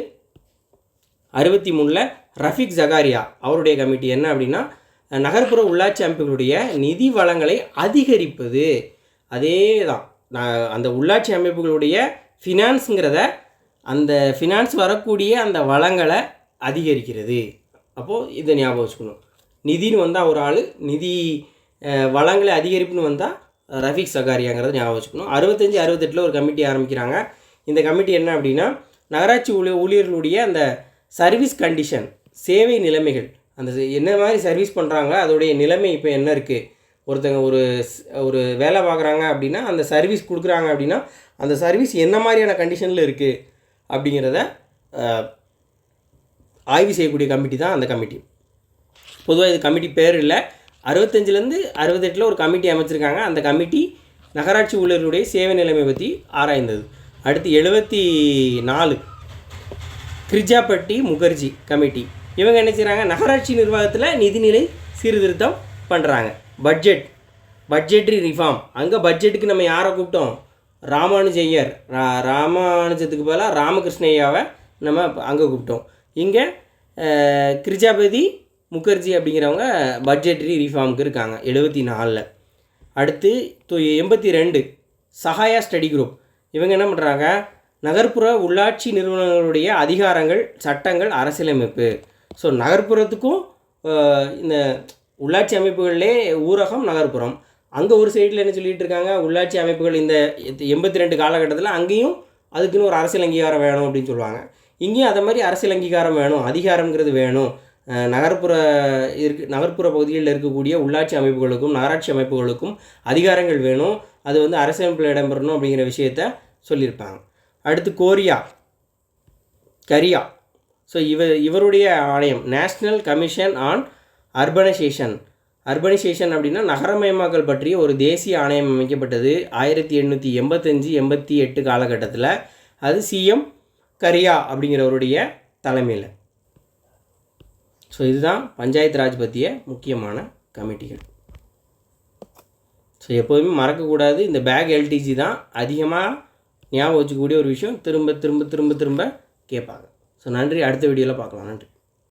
Speaker 1: 63 ரஃபீக் ஜகாரியா அவருடைய கமிட்டி என்ன அப்படின்னா, நகர்ப்புற உள்ளாட்சி அமைப்புகளுடைய நிதி வளங்களை அதிகரிப்பது. அதே தான், அந்த உள்ளாட்சி அமைப்புகளுடைய ஃபினான்ஸுங்கிறத, அந்த ஃபினான்ஸ் வரக்கூடிய அந்த வளங்களை அதிகரிக்கிறது. அப்போது இதை ஞாபகம் வச்சுக்கணும். நிதின்னு வந்தால் ஒரு ஆள், நிதி வளங்களை அதிகரிப்புன்னு வந்தால் ரஃபீக் ஜகாரியாங்கிறத ஞாபகம் வச்சுக்கணும். 65 68 ஒரு கமிட்டி ஆரம்பிக்கிறாங்க. இந்த கமிட்டி என்ன அப்படின்னா, நகராட்சி ஊழியர்களுடைய அந்த சர்வீஸ் கண்டிஷன், சேவை நிலைமைகள், அந்த என்ன மாதிரி சர்வீஸ் பண்ணுறாங்க, அதோடைய நிலைமை இப்போ என்ன இருக்குது, ஒருத்தங்க ஒரு வேலை பார்க்குறாங்க அப்படின்னா, அந்த சர்வீஸ் கொடுக்குறாங்க அப்படின்னா அந்த சர்வீஸ் என்ன மாதிரியான கண்டிஷனில் இருக்குது அப்படிங்கிறத ஆய்வு செய்யக்கூடிய கமிட்டி தான் அந்த கமிட்டி. பொதுவாக இது கமிட்டி பேர் இல்லை. 65 68 ஒரு கமிட்டி அமைச்சிருக்காங்க. அந்த கமிட்டி நகராட்சி ஊழியர்களுடைய சேவை நிலைமை பற்றி ஆராய்ந்தது. அடுத்து 74 கிரிஜாபட்டி முகர்ஜி கமிட்டி. இவங்க என்ன செய்கிறாங்க, நகராட்சி நிர்வாகத்தில் நிதிநிலை சீர்திருத்தம் பண்ணுறாங்க. Budgetary reform. அங்கே பட்ஜெட்டுக்கு நம்ம யாரை கூப்பிட்டோம்? ராமானுஜையர், ராமானுஜத்துக்கு பதிலாக ராமகிருஷ்ணய்யாவை நம்ம அங்கே கூப்பிட்டோம். இங்கே கிரிஜாபதி முகர்ஜி அப்படிங்கிறவங்க பட்ஜெட்ரி ரிஃபார்முக்கு இருக்காங்க 74. அடுத்து 82 சகாயா ஸ்டடி குரூப். இவங்க என்ன பண்ணுறாங்க, நகர்ப்புற உள்ளாட்சி நிறுவனங்களுடைய அதிகாரங்கள், சட்டங்கள், அரசியலமைப்பு. ஸோ நகர்ப்புறத்துக்கும் இந்த உள்ளாட்சி அமைப்புகளிலே ஊரகம், நகர்ப்புறம். அங்கே ஒரு சைடில் என்ன சொல்லிகிட்டு இருக்காங்க, உள்ளாட்சி அமைப்புகள் இந்த 82 காலகட்டத்தில் அங்கேயும் அதுக்குன்னு ஒரு அரசியல் அங்கீகாரம் வேணும் அப்படின்னு சொல்லுவாங்க. இங்கேயும் அதை மாதிரி அரசியல் அங்கீகாரம் வேணும், அதிகாரங்கிறது வேணும். நகர்ப்புற பகுதிகளில் இருக்கக்கூடிய உள்ளாட்சி அமைப்புகளுக்கும் நகராட்சி அமைப்புகளுக்கும் அதிகாரங்கள் வேணும், அது அரசியலமைப்பில் இடம்பெறணும் அப்படிங்கிற விஷயத்த சொல்லியிருப்பாங்க. அடுத்து கரியா. ஸோ இவருடைய ஆணையம் நேஷ்னல் கமிஷன் ஆன் அர்பனைசேஷன் அப்படின்னா நகரமயமாக்கல் பற்றிய ஒரு தேசிய ஆணையம் அமைக்கப்பட்டது 1885-88 காலகட்டத்தில். அது சிஎம் கரியா அப்படிங்கிறவருடைய தலைமையில். ஸோ இதுதான் பஞ்சாயத்து ராஜ் பற்றிய முக்கியமான கமிட்டிகள். ஸோ எப்போதுமே மறக்கக்கூடாது, இந்த பேக் எல்டிசி தான் அதிகமாக ஞாபகம் வச்சுக்கக்கூடிய ஒரு விஷயம். திரும்ப திரும்ப திரும்ப திரும்ப கேட்பாங்க. ஸோ நன்றி. அடுத்த வீடியோவில் பார்க்கலாம். நன்றி.